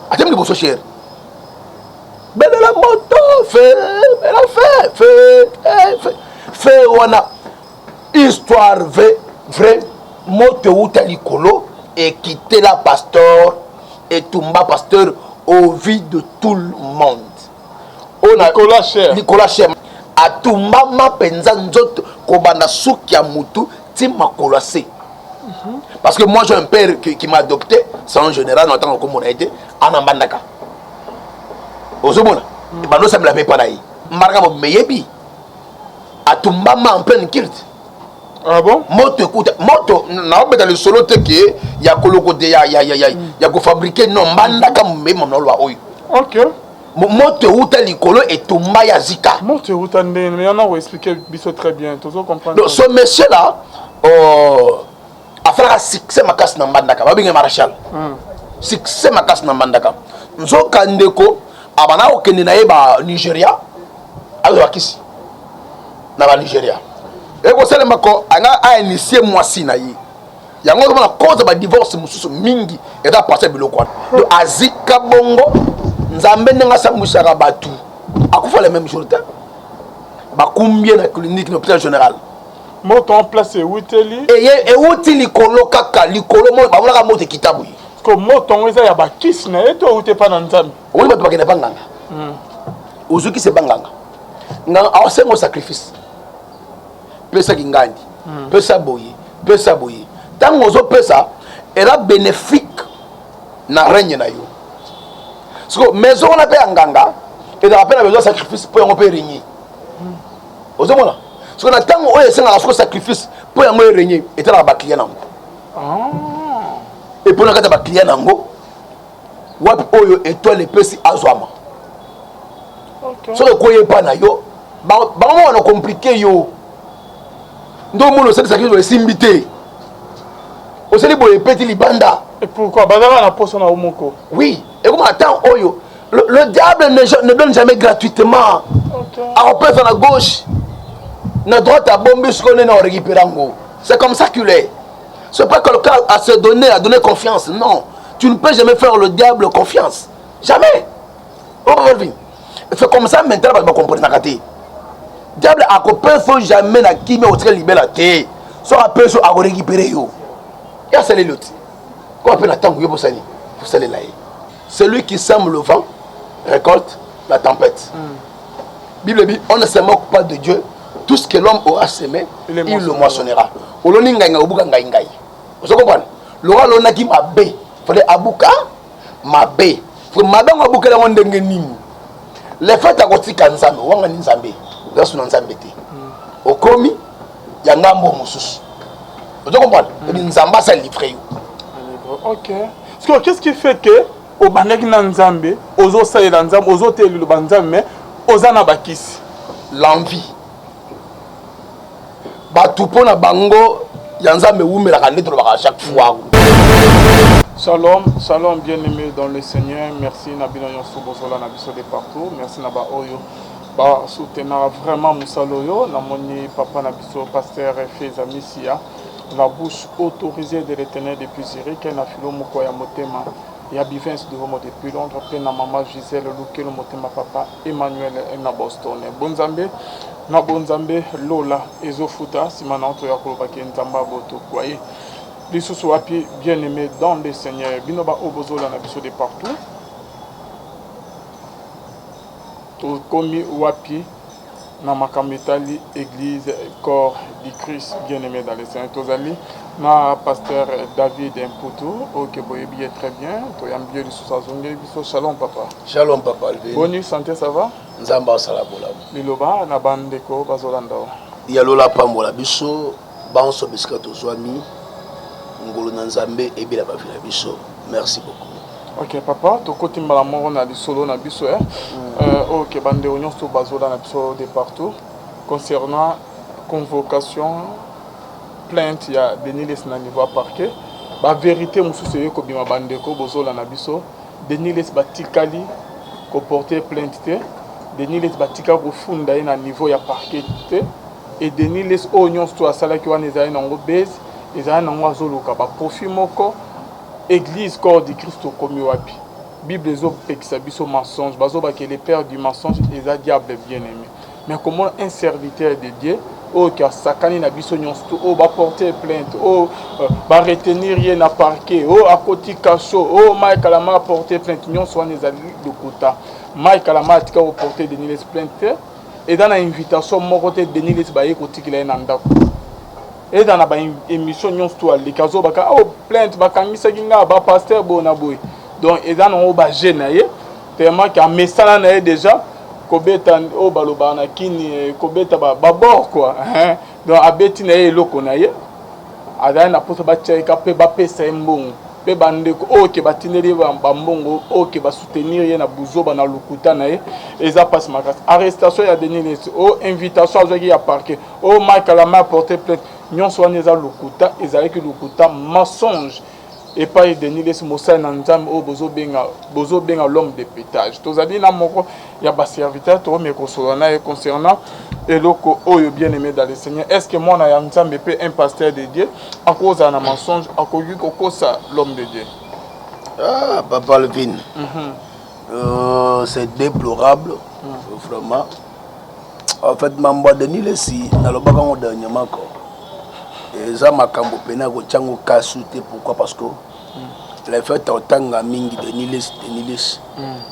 Attends, le cher. Ben la moto, fait, on a histoire vrai, moto ou talikolo et quitter la pasteur et tomba pasteur au vie de tout le monde. On a Nicolas Cher. A tomba ma penza nzoto kobanda souki ya mutu ti makolo se. Parce que moi j'ai un père qui m'a adopté, c'est un général en tant que mon aide en ambandaka. Ozomona. Bando ça me l'avait pas naï. Marga mo meyebi. A tomba ma en pleine kilt. Ah bon? Moto écoute, moto na obeta le solo te que ya koloko de ya ko fabriquer non mandaka me mon loi oyo. OK. Moto uta likolo et tomba ya zika. Moto uta ndene, mais on a expliqué biso très bien. Toujours comprendre. Donc ce monsieur là a fait un succès makas na mandaka. Ba binga marshal. Succès makas na mandaka. Nzo kandeko abana okende na yeba Nigeria. Azo akisi. Na ba Nigeria. Et vous savez mako a initié moi si na yi. Yango na cause ba divorce mususu mingi et da passer biloko. Donc azika bongo nzambe nga samusaka batu. Akufa les mêmes jours. Ba combien na clinique l'hôpital général. Moto en place et Witeli. Et outi likolo kaka likolo mo ba monaka moto kitabu. Ko moto eza ya ba kiss na eto outé pas na nzambe. Oni bato bakene banganga. Ozuki se banganga. Nga asengo sacrifice. Pesa kingandi. Pesa boye. Pesa boye. Tant ozo pesa era bénéfique na règne na yo. Parce que maison on a payé nganga et da appel a besoin sacrifice pour on peut régner. Ozo mona. Parce que tant on essaie na sacrifice pour on peut régner et ta ba client nango. Et pour na kata ba client nango wap oyo étoile pesi azwama. OK. So ko yepa na yo ba mo na compliqué yo. Ndo mono c'est sacrifice le simbité. Au seli boye petit libanda. Et pourquoi bazala na poso na omoko? Oui, et comment attend oyo le diable ne donne jamais gratuitement. OK. À opérer à gauche, na droite à bomber ce qu'on est en récupérant. C'est comme ça qu'il est. C'est pas quelqu'un à se donner, à donner confiance. Non, tu ne peux jamais faire le diable confiance. Jamais. C'est comme ça maintenant parce que comprendre na kati. Diable a copain faut jamais na qui mais au très libérer la terre. Soit à peu à récupérer yo. Il y a celle l'autre. Quoi appelle la tangue pour sali. Pour sali là. Celui qui sème le vent récolte la tempête. Bible dit on ne se moque pas de Dieu. Tout ce que l'homme aura semé, il le moissonnera. Oloni nganga obuka ngai. Vous comprenez? Lora lona ki mabe. Fallait abuka mabe. Faut mabe abuka la wonde ngeni. Les fêtes à kotika nzambe, wanga ni nzambe. Gasu nzambe te. Okomi ya ngambo mususu. Vous comprenez? Nzamba ça livré. OK. Qu'est-ce qui fait que au bandeki na nzambe, ozo salela nzambe, ozo telu banzambe mais ozana bakisi? L'envie. Batupo na bango ya nzambe wumela kandeto ba chaque fois. Shalom, shalom bien-aimés dans le Seigneur. Merci Nabino Yonso Bozola Nabiso de partout. Merci Naba Oyo. Ba soutenir vraiment Moussaloyo, Namoni Papa Nabiso Pasteur Feza Missia. La bouche autorisée de l'éternel depuis Zurich, na filo Mokoya Motema. Ya Bivens de Homo depuis Londres, pe na Maman Gisèle Lukelo Motema Papa Emmanuel na Boston. Bonzambe, na Bonzambe Lola Ezofuta, Simana Anto Yakolobaki Nzamba Boto Kwaye. Lisusu wapi bien-aimé dans le Seigneur. Binoba Obozola na biso de partout. Tokomi wapi na makamitali église corps du Christ bien-aimé dans le Seigneur. Tozali na pasteur David Mputu OK boyebi très bien. Toyambie lisusu azonge biso shalom papa. Shalom papa. Bonne santé ça va? Nzamba sala bola. Liloba na bandeko bazolanda. Ya lola pambola biso banso biskato zwami. Ngolo Nzambe et bien la vie biso. Merci beaucoup. OK papa, to côté malamour na solo na biso OK bande union to bazola na biso de partout concernant convocation plainte ya Denis Les na niveau parquet ba vérité mususu yo ko bima bande ko bozola na biso Denis Les batikali ko porter plainte te Denis Les batika ko funda na niveau ya parquet te et Denis Les union to asala ki wana ezali na ngo base ezali na ngwa zoluka ba profit moko église corps du Christ komi wapi Bible est biso mensonge, que les pères du mensonge et les diables bien-aimés. Mais comment un serviteur de Dieu, qui a sakani na biso nyonso, va porter plainte, va retenir rien à parquet, à côté cachot, Mike Alama porter plainte, nyonso wana ezali lokuta. Mike Alama atika porter Denis les plainte, et dans l'invitation mon côté Denis les baye côté qu'il est nandako. Et dans la émission nyonso ali kazo baka plainte bakangisa kinga ba pasteur bonaboy. Donc et dans on ba jeune tellement qu'il a message na déjà kobeta baloba na kini kobeta ba bord quoi donc abeti na eloko na ye ada na poso ba cheka pe ba pesa mbongo pe bandeko ke batineli ba mbongo ke ba soutenir ye na buzoba na lukuta na ye eza passe makasi arrestation ya Denis Lesi invitation azaki ya parquet Mike Alama porter plainte nyonso wana eza lukuta ezalaki lukuta mensonge. Et pas Denis Lesi Moussa Nanzam bozo benga l'homme de pétage. Tozali na moko ya ba serviteur to me kosolana et concernant eloko oyo bien aimé dans le Seigneur. Est-ce que moi na Nzambe peut un pasteur de Dieu à cause d'un mensonge à cause kokosa l'homme de Dieu? Ah papa Levin. C'est déplorable vraiment. En fait mamba Denis Lesi na lobaka ngo dernièrement ko. Eza makambo pena ko chango kasute pourquoi parce que les fêtes otanga mingi Denis Lesi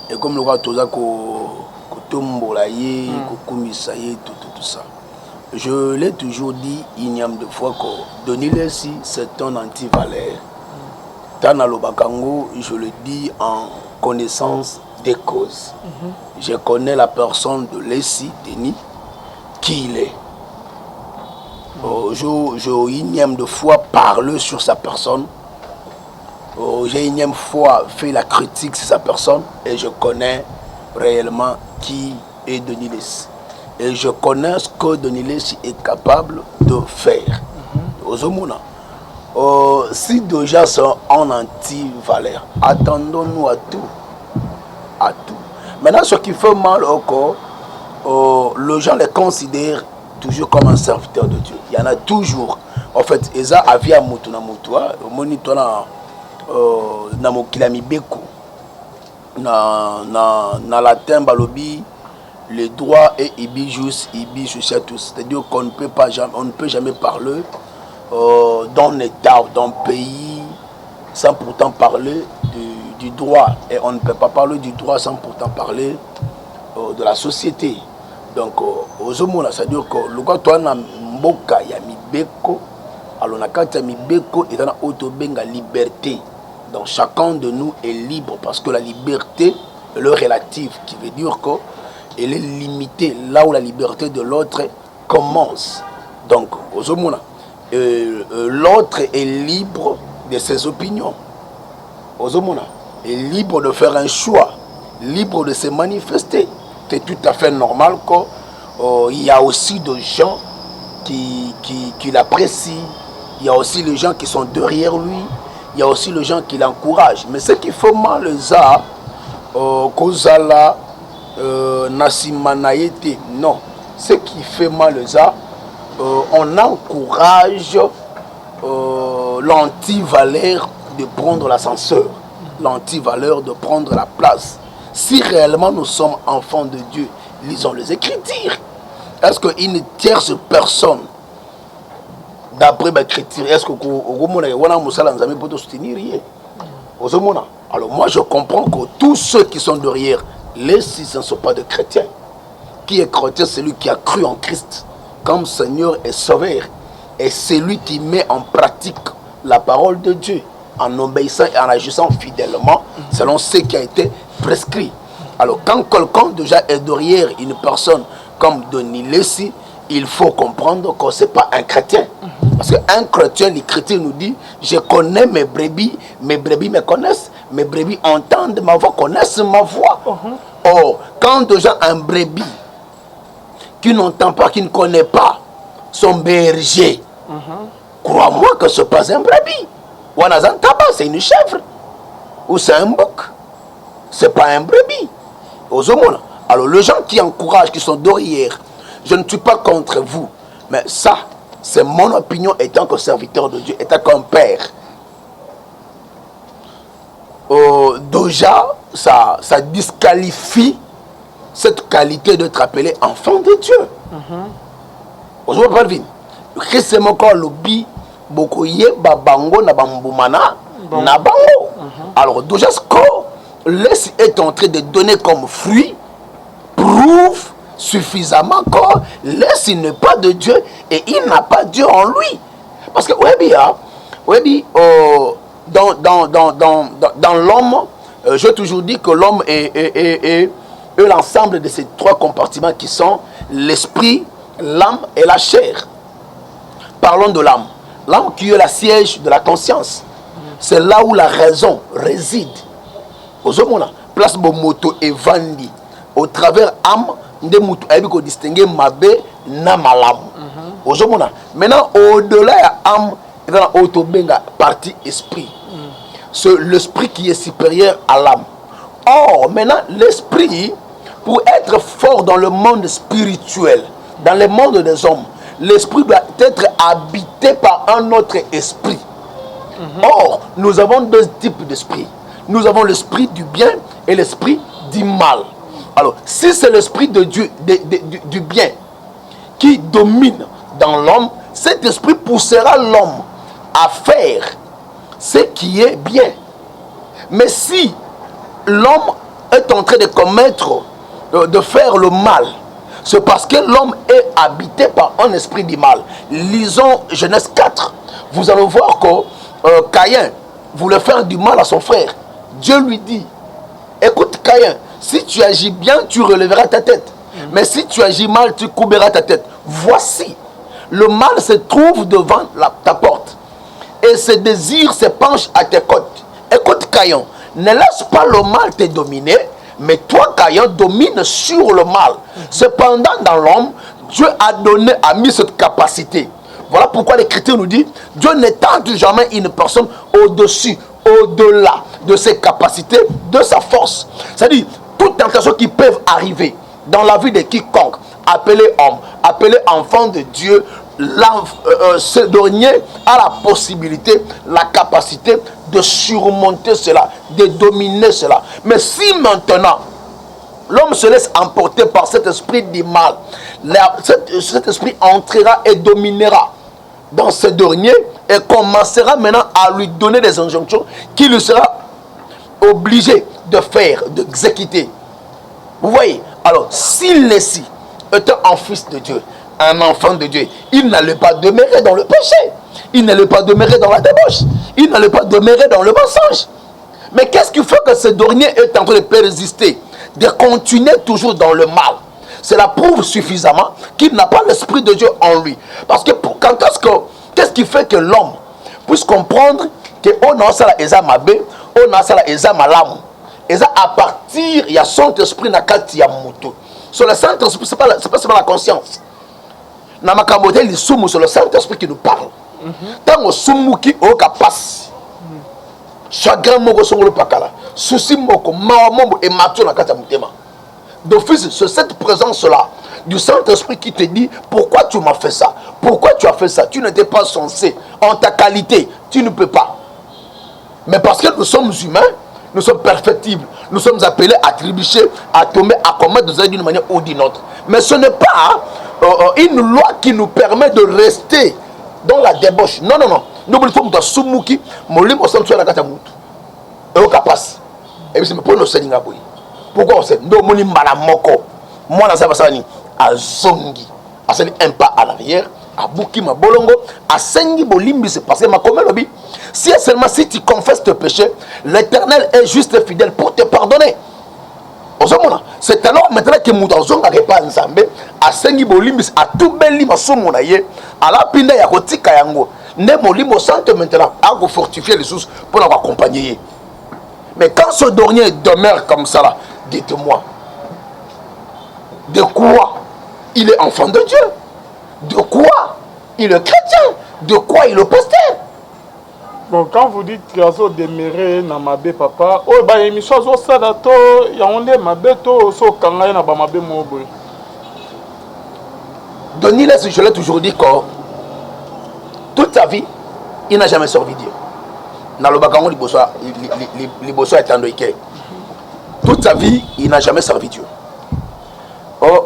et comme le roi toza ko tombola ye ko kumisa ye tout ça. Je l'ai toujours dit igname de fois que Denis Lesi c'est un anti-valeur. Tana lobakango, je le dis en connaissance des causes. Je connais la personne de Lesi Denis qui il est. J'ai énième de fois parlé sur sa personne. J'ai énième fois fait la critique sur sa personne. Et je connais réellement qui est Denis Lesi. Et je connais ce que Denis Lesi est capable de faire. Si déjà sont en anti-valeur, attendons-nous à tout. À tout. Maintenant, ce qui fait mal encore, les gens les considèrent toujours comme un serviteur de Dieu. Il y en a toujours. En fait, Eza avia mutuna mutua, monitona na mokilami beko. Na latin balobi les droits et ibi jus tous. C'est-à-dire qu'on ne peut pas jamais, on ne peut jamais parler dans un état, dans un pays sans pourtant parler du droit, et on ne peut pas parler du droit sans pourtant parler de la société. Donc, ozomona, c'est-à-dire que le gars toi na mboka ya mibeko, alors na kati ya mibeko et na autobenga liberté. Donc chacun de nous est libre parce que la liberté est le relatif, qui veut dire que elle est limitée là où la liberté de l'autre commence. Donc, ozomona, l'autre est libre de ses opinions. Ozomona est libre de faire un choix, libre de se manifester. C'est tout à fait normal qu'il y a aussi des gens qui l'apprécient, il y a aussi les gens qui sont derrière lui, il y a aussi les gens qui l'encouragent. Mais ce qui fait mal les a, Kozala, Nasimanaïté, non. Ce qui fait mal les a, on encourage l'anti-valeur de prendre l'ascenseur, l'anti-valeur de prendre la place. Si réellement nous sommes enfants de Dieu, lisons les Écritures. Est-ce qu'une tierce personne, d'après l'Écriture, est-ce que vous peut soutenir? Alors moi je comprends que tous ceux qui sont derrière, les six ne sont pas de chrétiens. Qui est chrétien? C'est lui qui a cru en Christ comme Seigneur et Sauveur. Et c'est lui qui met en pratique la parole de Dieu en obéissant et en agissant fidèlement selon ce qui a été prescrit. Alors quand quelqu'un déjà est derrière une personne comme Denis Lesi, il faut comprendre que ce n'est pas un chrétien. Parce qu'un chrétien, l'Écriture nous dit, je connais mes brebis me connaissent, mes brebis entendent ma voix, connaissent ma voix. Or, quand déjà un brebis qui n'entend pas, qui ne connaît pas son berger, crois-moi que ce n'est pas un brebis. Wanazan tabac, c'est une chèvre. Ou c'est un bouc. Ce n'est pas un brebis. Alors les gens qui encouragent, qui sont derrière, je ne suis pas contre vous. Mais ça, c'est mon opinion étant que serviteur de Dieu, étant qu'un père. Déjà, ça disqualifie cette qualité d'être appelé enfant de Dieu. Vous voyez pas, Christ encore lobby bokoye babango na bambumana na bango. Alors déjà ce qu'on laisse est en train de donner comme fruit prouve suffisamment que laisse il n'est pas de Dieu et il n'a pas Dieu en lui. Parce que dans l'homme, j'ai toujours dit que l'homme est l'ensemble de ces trois compartiments qui sont l'esprit, l'âme et la chair. Parlons de l'âme. L'âme qui est la siège de la conscience. C'est là où la raison réside. Place moto et vandi. Au travers âme, de moto a distinguer mabé na malam. Maintenant, au-delà de l'âme, il y a la partie esprit. C'est l'esprit qui est supérieur à l'âme. Or, maintenant, l'esprit, pour être fort dans le monde spirituel, dans le monde des hommes, l'esprit doit être habité par un autre esprit. Or, nous avons deux types d'esprit. Nous avons l'esprit du bien et l'esprit du mal. Alors, si c'est l'esprit de Dieu, du bien, qui domine dans l'homme, cet esprit poussera l'homme à faire ce qui est bien. Mais si l'homme est en train de commettre, de faire le mal, c'est parce que l'homme est habité par un esprit du mal. Lisons Genèse 4. Vous allez voir que Caïn voulait faire du mal à son frère. Dieu lui dit, écoute Caïn, si tu agis bien, tu relèveras ta tête. Mais si tu agis mal, tu couperas ta tête. Voici, le mal se trouve devant ta porte. Et ses désirs se penchent à tes côtes. Écoute Caïn, ne laisse pas le mal te dominer, mais toi Caïn domine sur le mal. Cependant dans l'homme, Dieu a mis cette capacité. Voilà pourquoi l'Écriture nous dit, Dieu ne tente jamais une personne au-dessus, au-delà de ses capacités, de sa force. C'est-à-dire, toutes tentations qui peuvent arriver dans la vie de quiconque, appelé homme, appelé enfant de Dieu, ce dernier a la possibilité, la capacité de surmonter cela, de dominer cela. Mais si maintenant l'homme se laisse emporter par cet esprit du mal, cet esprit entrera et dominera dans ce dernier et commencera maintenant à lui donner des injonctions qu'il lui sera obligé de faire, d'exécuter. Vous voyez? Alors, s'il est étant un fils de Dieu, un enfant de Dieu, il n'allait pas demeurer dans le péché, il n'allait pas demeurer dans la débauche, il n'allait pas demeurer dans le mensonge. Mais qu'est-ce qui fait que ce dernier est en train de persister, de continuer toujours dans le mal? Cela prouve suffisamment qu'il n'a pas l'esprit de Dieu en lui. Parce que qu'est-ce qui fait que l'homme puisse comprendre que on a ça eza mabé, on a ça eza malamu. Et ça à partir, il y a son esprit na kati ya mutu. Sur le Saint-Esprit, c'est pas seulement la conscience. Na makabote li sumu sur le Saint-Esprit qui nous parle. Tant au sumu qui au capas. Chagrin moko songolo pakala. Souci moko mawa et matio na kati ya mutema. D'office, c'est cette présence-là du Saint-Esprit qui te dit pourquoi tu m'as fait ça, pourquoi tu as fait ça. Tu n'étais pas censé, en ta qualité, tu ne peux pas. Mais parce que nous sommes humains, nous sommes perfectibles, nous sommes appelés à trébucher, à tomber, à commettre des actes d'une manière ou d'une autre. Mais ce n'est pas une loi qui nous permet de rester dans la débauche. Non, non, non. Nous voulons que Sumuki, Molim au centre de la Katamout. Et au Kapas. Et puis c'est pour nous Sénégal. Pourquoi on sait? Nous sommes malamoko. Moi, dans sa ni à Zongi. À faire un pas à l'arrière. À Boukima Bolongo. À Sengi Bolimbi, c'est parce que ma commune lobby. Si seulement si tu confesses tes péchés, l'Éternel est juste et fidèle pour te pardonner. C'est alors maintenant que nous avons pas ensemble. À Sengi Bolimbi, à tout bel ma somonaye. À la pinda ya kotika yango. Ne molimo sante maintenant à vous fortifier les sources pour nous accompagner. Mais quand ce dernier demeure comme ça là, dites-moi, de quoi il est enfant de Dieu? De quoi il est chrétien? De quoi il est pasteur? Bon, quand vous dites qu'il y a demeuré dans ma bé papa, oh bah émission zo sadato, il y a on est ma bé to so kanga na ba ma bé mobo. Denis, je l'ai toujours dit que toute sa vie, il n'a jamais servi Dieu. Dans le bakango liboso etandoike. toute sa vie, il n'a jamais servi Dieu.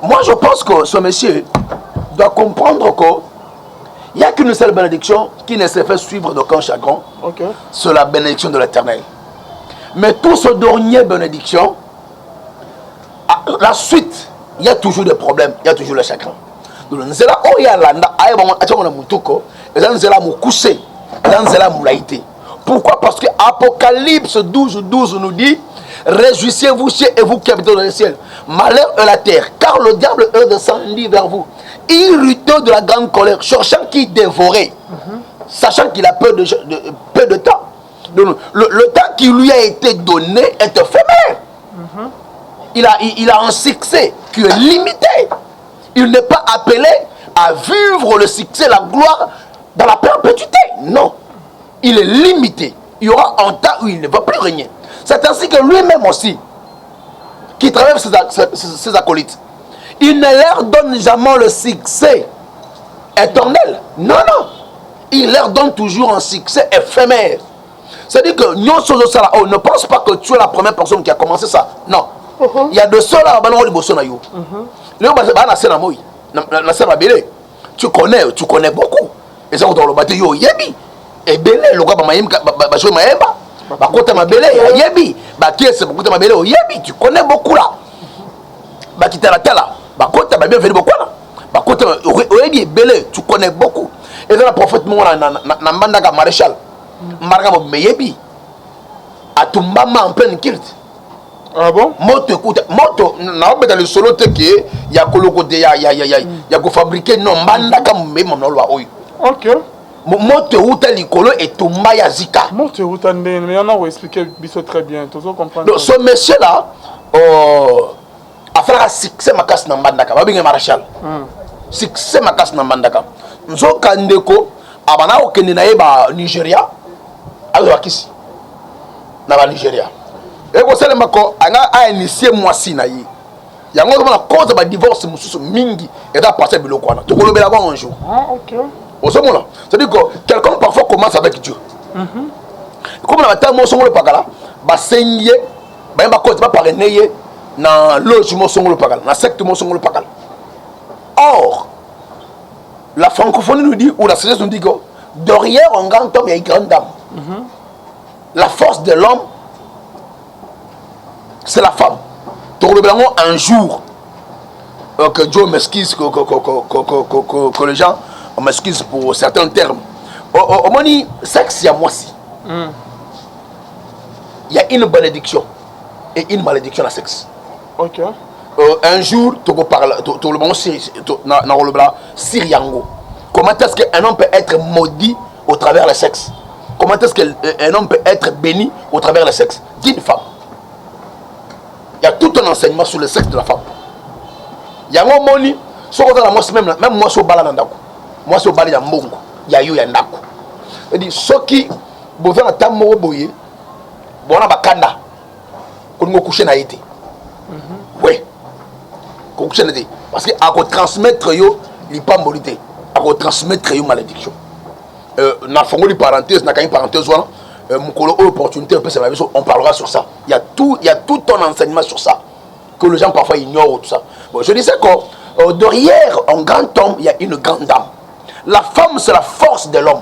Moi, je pense que ce monsieur doit comprendre qu'il n'y a qu'une seule bénédiction qui ne se fait suivre d'aucun chagrin. Okay. C'est la bénédiction de l'Éternel. Mais tout ce dernier bénédiction, la suite, il y a toujours des problèmes, il y a toujours le chagrin. Donc, nous sommes là, il y a l'anda, pourquoi? Parce que Apocalypse 12 nous dit: réjouissez-vous et vous qui habitez dans le ciel. Malheur à la terre, car le diable est descendu vers vous, irrité de la grande colère, cherchant qui dévorer, sachant qu'il a peu de temps. Donc, le temps qui lui a été donné est éphémère. Il a un succès qui est limité. Il n'est pas appelé à vivre le succès, la gloire dans la perpétuité. Non. Il est limité. Il y aura un temps où il ne va plus régner. C'est ainsi que lui-même aussi, qui traverse ses acolytes, il ne leur donne jamais le succès éternel. Non, non. Il leur donne toujours un succès éphémère. C'est-à-dire que on ne pense pas que tu es la première personne qui a commencé ça. Non. Il y a de ceux-là, tu connais beaucoup. Et ça, dans le bateau, yebi. Et belé, le gars, tu connais beaucoup là. Tu connais beaucoup. Et là, le prophète Mandaka maréchal, Marga Meyebi, à Tumbama en pleine kilt. Ah bon? Moto écoute, moto, n'a pas dans le solo te qui est, il y a coloko de ya go fabriquer non Mandaka même non loi oyo. Ok. Moto uta likolo et Tumba ya zika. Moto uta ndé, mais on a expliqué biso très bien, tout ça comprendre. Donc ce monsieur là, a fait un succès makas na Mandaka, ba binga maréchal. Succès makas na Mandaka. Nzo kandeko abana okende na yeba Nigeria, azo akisi. Na ba Nigeria. Et vous savez, a initié moi si na yi. Il y a un cause de divorce mingi et da passer bilo quoi. Tu connais bien un jour. Ah ok. Au ce moment-là, c'est-à-dire que quelqu'un parfois commence avec Dieu. Comme la terre mon son le pagala, ba sengye, ba cause ba parrainer na logement son le pagala, na secte mon son le pagala. Or, la francophonie nous dit ou la sagesse nous dit que derrière un grand homme il y a une grande dame. La force de l'homme, c'est la femme. Donc un jour que Dieu m'excuse, que les gens m'excusent pour certains termes. Au moment sexe, il y a moi si. Il y a une bénédiction et une malédiction à sexe. Ok. Un jour, tu parles, tu le monde Siriango. Comment est-ce qu'un homme peut être maudit au travers le sexe? Comment est-ce qu'un homme peut être béni au travers le sexe d'une femme? Il y a tout un enseignement sur le sexe de la femme. Il y a un moni, même moi, je balanandako. Moi, je balanandako. Mbongo. Il y a eu un ndako. C'est-à-dire, ceux qui, besoin de temps, boye, bon, on a bakanda. Qu'on me couche na été. Oui. Qu'on couche na été. Parce que, à transmettre yo, il pas moralité. À transmettre yo malédiction. Na fongo parenthèse, na une parenthèse, voilà. Opportunité, on parlera sur ça. Il y a tout un enseignement sur ça que les gens parfois ignorent tout ça. Bon, je disais que derrière un grand homme, il y a une grande dame. La femme, c'est la force de l'homme.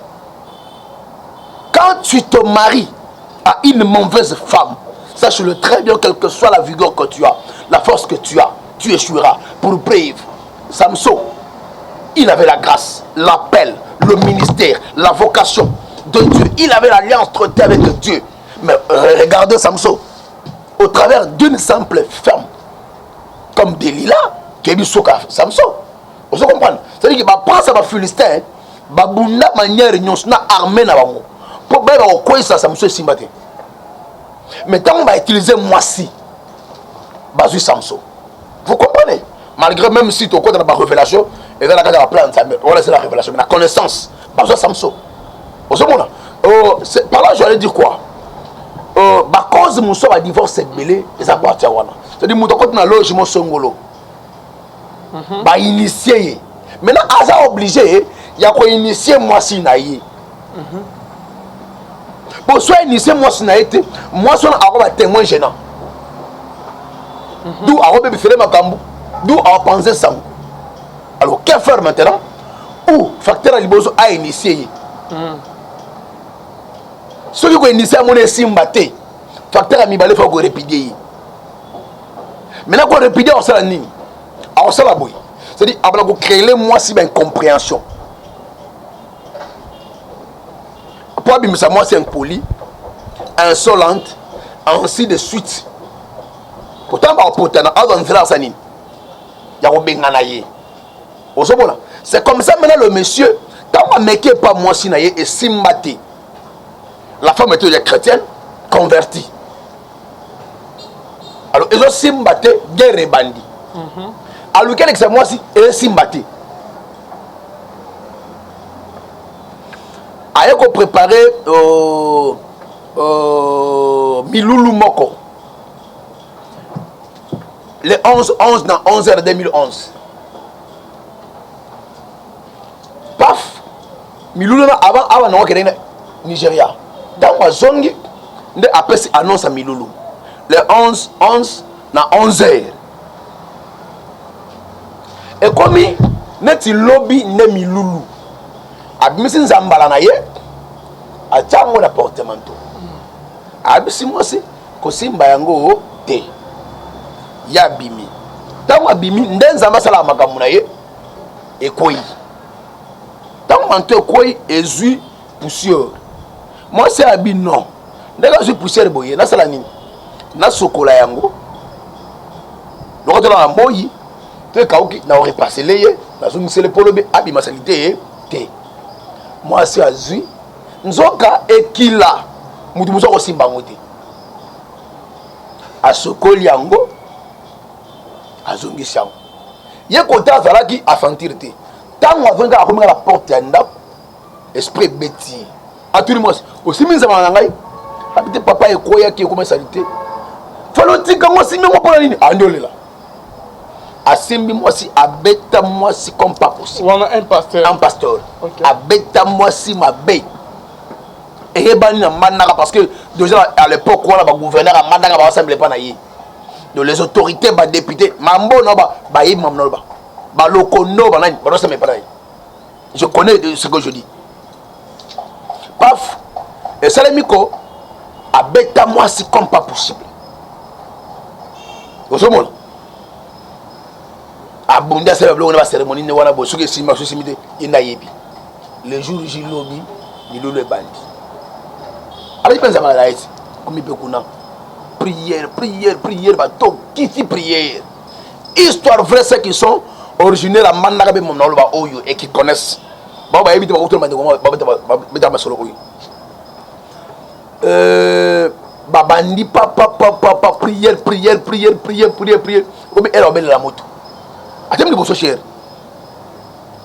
Quand tu te maries à une mauvaise femme, sache-le très bien, quelle que soit la vigueur que tu as, la force que tu as, tu échoueras. Pour preuve, Samson, il avait la grâce, l'appel, le ministère, la vocation de Dieu. Il avait l'alliance traitée avec Dieu. Mais regardez Samson, au travers d'une simple femme, comme Delilah, qui est du soka Samson. Vous comprenez? C'est-à-dire qu'il va prendre sa Philistin, va bunda manière na armée na bango. Pour bien quoi ça Samson simbaté. Mais tant on va utiliser moi-ci, basu Samson. Vous comprenez? Malgré même si tu as dans la révélation, et dans la plante, voilà c'est la révélation, mais la connaissance, basu Samson. Par là, j'allais dire quoi? Bah, cause mon soeur a divorcé belé, les appartient à Wana. C'est-à-dire, mon côté, dans le logement songolo. Bah, initié. Maintenant, Asa obligé, il y a quoi initier moi si naïe. Pour soit initier moi si naïe, moi, son arbre témoin gênant. D'où a Robé Bifele Makambu. D'où a pensé ça. Alors, qu'est-ce faire maintenant? Où facteur à Liboso a initié. Ceux qui ont initié à mon Simbate, facteur à Mibale, il faut qu'on répidie. Maintenant qu'on répidie, on s'en a nini. On s'en a bouille. C'est-à-dire, on va créer moi si bien compréhension. Pour abîmer moi c'est impoli, insolente, ainsi de suite. Pourtant, c'est comme ça maintenant le monsieur, quand on ne pas moi si et Simbate, la femme était chrétienne, convertie. Alors, ils ont Simbate, guerre et bandit. Alors, quel est moi si et Simbate? Ayeko préparé Miloulou Moko le 11 dans 11h 2011. Paf, Miloulou avant non que Nigeria. Dans ma zone, de après annonce à Miloulou le 11 dans 11h. Et comme net lobby ne Miloulou. Abimisi nzambala na ye atango na portemento abisi mosi ko simba yango te ya bimi tango abimi ndenza sala makamuna ye ekoyi tango manto ekoyi ezui poussière moi c'est abi non ndeka zui poussière boye na sala nini na sokola yango lokotola na moyi te kauki na repasser leye na zungi le polobe abi masalite te. Moi c'est azui nzoka ekila mutu muso ko simba ngote asokoli yango azongi sango ye kota azalaki afantirité tango avenga akominga la porte ya ndako esprit beti atuli mwasi osiminza mana ngai habite papa ekoya ki ekoma salite falo tika mwasi mengo pona nini andolela asimbi mwasi abeta mwasi comme pas possible. On a un pasteur. Un pasteur. Okay. Abeta mwasi mabe. Et bani na mandaka parce que déjà à l'époque on a ba gouverneur a mandaka ba assemblée pas na yi. Donc les autorités ba députés mambo no ba yi mamno ba lokono ba nani ba se me pas. Je connais ce que je dis. Paf. Et Salemiko abeta mwasi comme pas possible. Vous savez abonda c'est la cérémonie ne wana bosu ke sima sosimite ina yebi le jour jilobi dilolo bandi ali pensa mala laïs comme peut kuna prière ba to kiti prière histoire vraie ceux qui sont originaires à mandaka be mon ba oyo et qui connaissent ba yebi ba autour ba beta masolo oyo ba bandi papa prière comme elle obéit la moto. Attends, vous cher.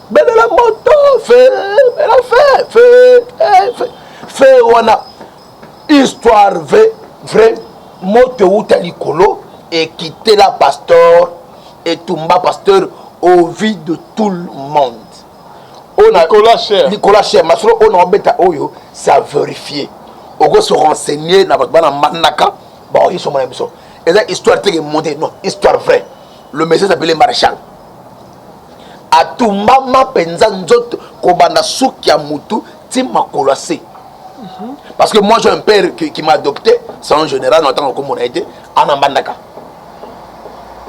Ben la moto, fait, on a histoire vraie, moto ou talikolo et quitter la pasteur et tomba pasteur au vie de tout le monde. On a Nicolas Cher, masolo on a beta oyo, ça vérifier. On va se renseigner dans votre manaka, bon ils sont mon émission. Et ça histoire qui est montée, non, histoire vraie. Le monsieur s'appelait Maréchal. Atumama penza nzoto kobanda suki ya mutu ti makolase. Parce que moi j'ai un père qui m'a adopté, c'est un général en tant que on a été en ambandaka.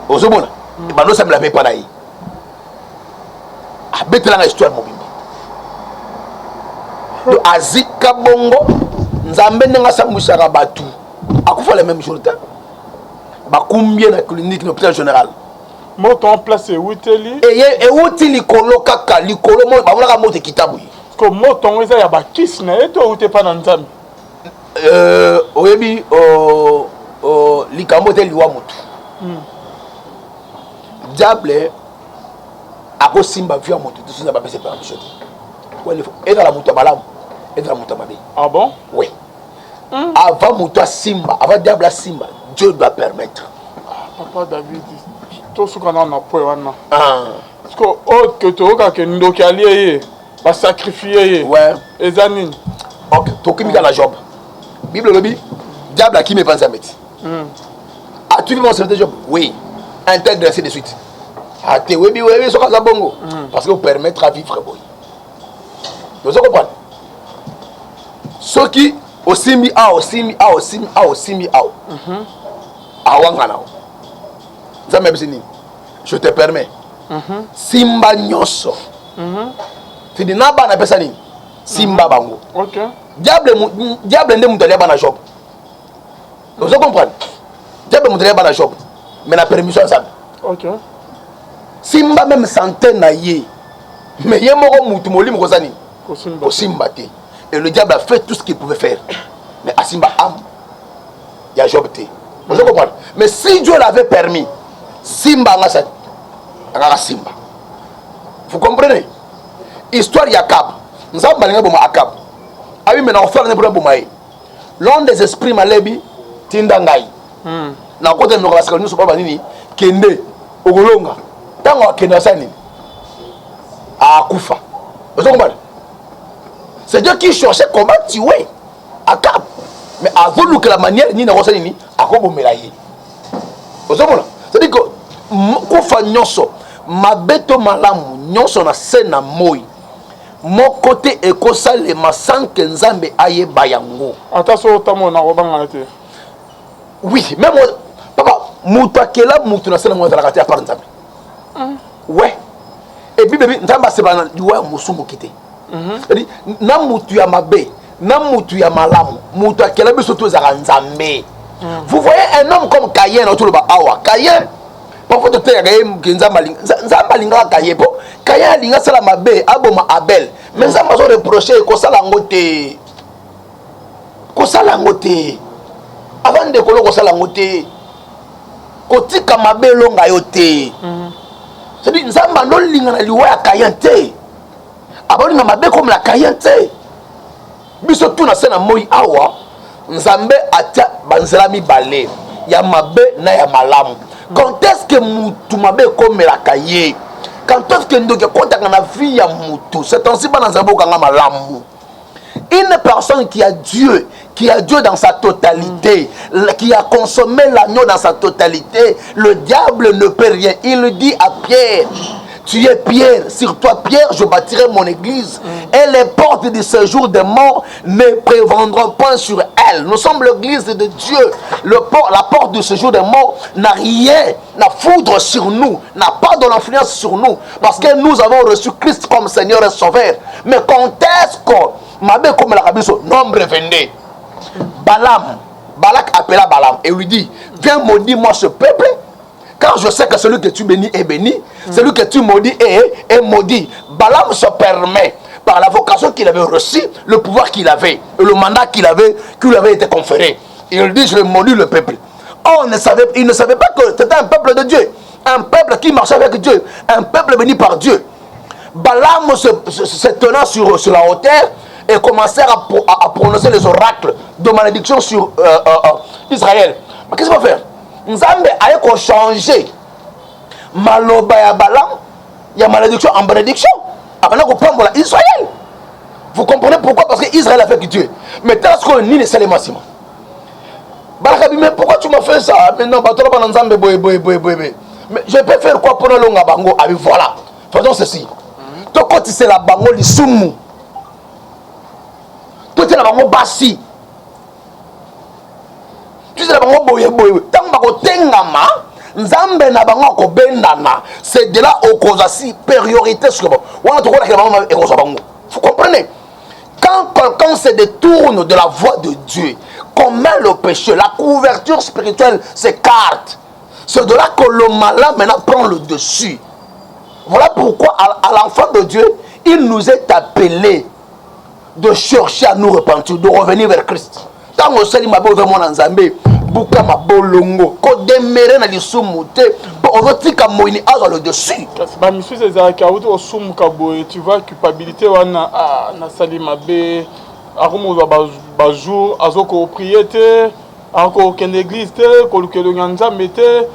Ozomona. Bando ça me l'avait pas naï. Abetela la histoire mobimba. De azika bongo nzambe nga samusaka batu. Akufa le même jour ta. Ba combien na clinique l'hôpital général. Moto en place et Witeli. Et Witeli kolo kaka likolo mo ba mona moto kitabu. Ko moto eza ya ba kiss na eto ute pa na nzambe. Oyebi likambo te liwa moto. Diable ako simba via moto tout ça ba pese permission. Ouais il faut être la moto balam, être la moto babe. Ah bon? Oui. Avant moto simba, avant diable simba, Dieu doit permettre. Papa David tout ce qu'on a na po wana. Parce que autre que to ka ke ndoki alié ba sacrifier. Ouais. Ezanine. OK, to kimi la job. Bible lobi diable qui me pense à mettre. As-tu vu mon serviteur Job? Oui. Intègre ainsi de suite. Ah, t'es oui, so kaza bongo. Parce que vous permettra de vivre boy. Vous comprenez? Ce qui aussi mi a aussi mi a aussi mi a aussi mi a. Awanga nao. Ça me dit je te permets. Simba nyoso. Tu dis naba na pesa nini? Simba bango. OK. Diable ndé muto liaba na job. Vous comprenez? Diable muto liaba na job. Mais la permission ça. OK. Simba même centaine na yé. Mais yé moko mutu molimo ko sani. Ko simba té. Et le diable a fait tout ce qu'il pouvait faire. Mais à Simba am il y a job té. Vous comprenez? Mais si Dieu l'avait permis, Simba ngasa ngaka Simba. Vous comprenez? Histoire Yakab. Nous avons parlé de Akab. Ah oui, mais on fait un problème pour moi. L'un des esprits malebi tindangai. Na côté nous parce que nous sommes pas nini kende ogolonga. Tango kende sani. A kufa. Vous comprenez? C'est Dieu qui cherchait comment tuer Akab. Mais avant que la manière ni na rosani ni akobo melaye. Vous comprenez? C'est-à-dire que kufa nyonso mabeto malamu nyonso na sena moi. Mon côté est comme ça les massans que Nzambe aye bayango. Attention tamo na robanga te. Oui, même papa, muta kela mutu na sena moi la kati à part Nzambe. Ouais. Et puis bébé Nzamba se bana diwa musumu kité. C'est-à-dire na mutu ya mabe, na mutu ya malamu, muta kela biso to za Nzambe. Vous voyez un homme comme Caïn autour de awa. Caïn parfois tu te regardes Nzamba linga Caïn po. Caïn linga sala mabe aboma Abel. Mais Nzamba zo reprocher ko sala ngote. Ko sala ngote. Avant de ko sala ngote. Ko tika mabe longa yote. C'est-à-dire Nzamba no linga na liwa ya Caïn te. Aboli na mabe comme la Caïn te. Biso tu na sena moi awa. Nzambe atia banzela mibale ya mabe na ya malamu. Quand est-ce que mutu mabe comme la kaye? Quand est-ce que ndoke konta na vie ya mutu? C'est ainsi ba nzambe kanga malamu. Une personne qui a Dieu dans sa totalité, qui a consommé l'agneau dans sa totalité, le diable ne peut rien. Il dit à Pierre, tu es Pierre, sur toi Pierre, je bâtirai mon église. Et les portes du séjour des morts ne prévendront point sur elle. Nous sommes l'église de Dieu. La porte du séjour des morts n'a rien à foudre sur nous, n'a pas de l'influence sur nous. Parce que nous avons reçu Christ comme Seigneur et Sauveur. Mais quand est-ce qu'on m'a dit comme la Kabiso, nombre 22, Balak appela Balaam et lui dit, viens maudire moi ce peuple. Car je sais que celui que tu bénis est béni, celui que tu maudis est maudit. Balaam se permet, par la vocation qu'il avait reçue, le pouvoir qu'il avait, et le mandat qui lui avait été conféré. Il dit, je vais maudire le peuple. Oh, il ne savait pas que c'était un peuple de Dieu, un peuple qui marchait avec Dieu, un peuple béni par Dieu. Balaam se tenant sur la hauteur et commençait à prononcer les oracles de malédiction sur Israël. Mais qu'est-ce qu'il va faire? Nzambe a changé maloba ya Balaam, il y a malédiction en bénédiction. Avant qu'on prenne Israël. Vous comprenez pourquoi? Parce que Israël a fait que Dieu. Mais tel qu'on ni les seuls massima. Balakabi, mais pourquoi tu m'as fait ça? Mais non, mais je peux faire quoi pour le long à Bango? Ah, voilà. Faisons ceci. Toi, quand tu sais la Bango, les soumou. Toi, tu sais la Bango bassi. Tu sais la Bango boye. Tant que tengama, Nzambe na Bango ko bendana. C'est de là au cause aussi priorité sur le bon. On a trouvé la Bango et Bango. Vous comprenez? Quand quelqu'un se détourne de la voie de Dieu, commet le péché, la couverture spirituelle s'écarte. C'est de là que le malin maintenant prend le dessus. Voilà pourquoi à l'enfant de Dieu, il nous est appelé de chercher à nous repentir, de revenir vers Christ. Tant que c'est ma bonne mon Nzambe, buka ma bolongo, ko demere na lisumu te, on veut dire que moini a le dessus. Ba monsieur César ka wuto sumu ka boye, tu vois culpabilité wana na salima be, akomo ba jour azoko prier te, encore qu'en église te, ko lukelo Nzambe te,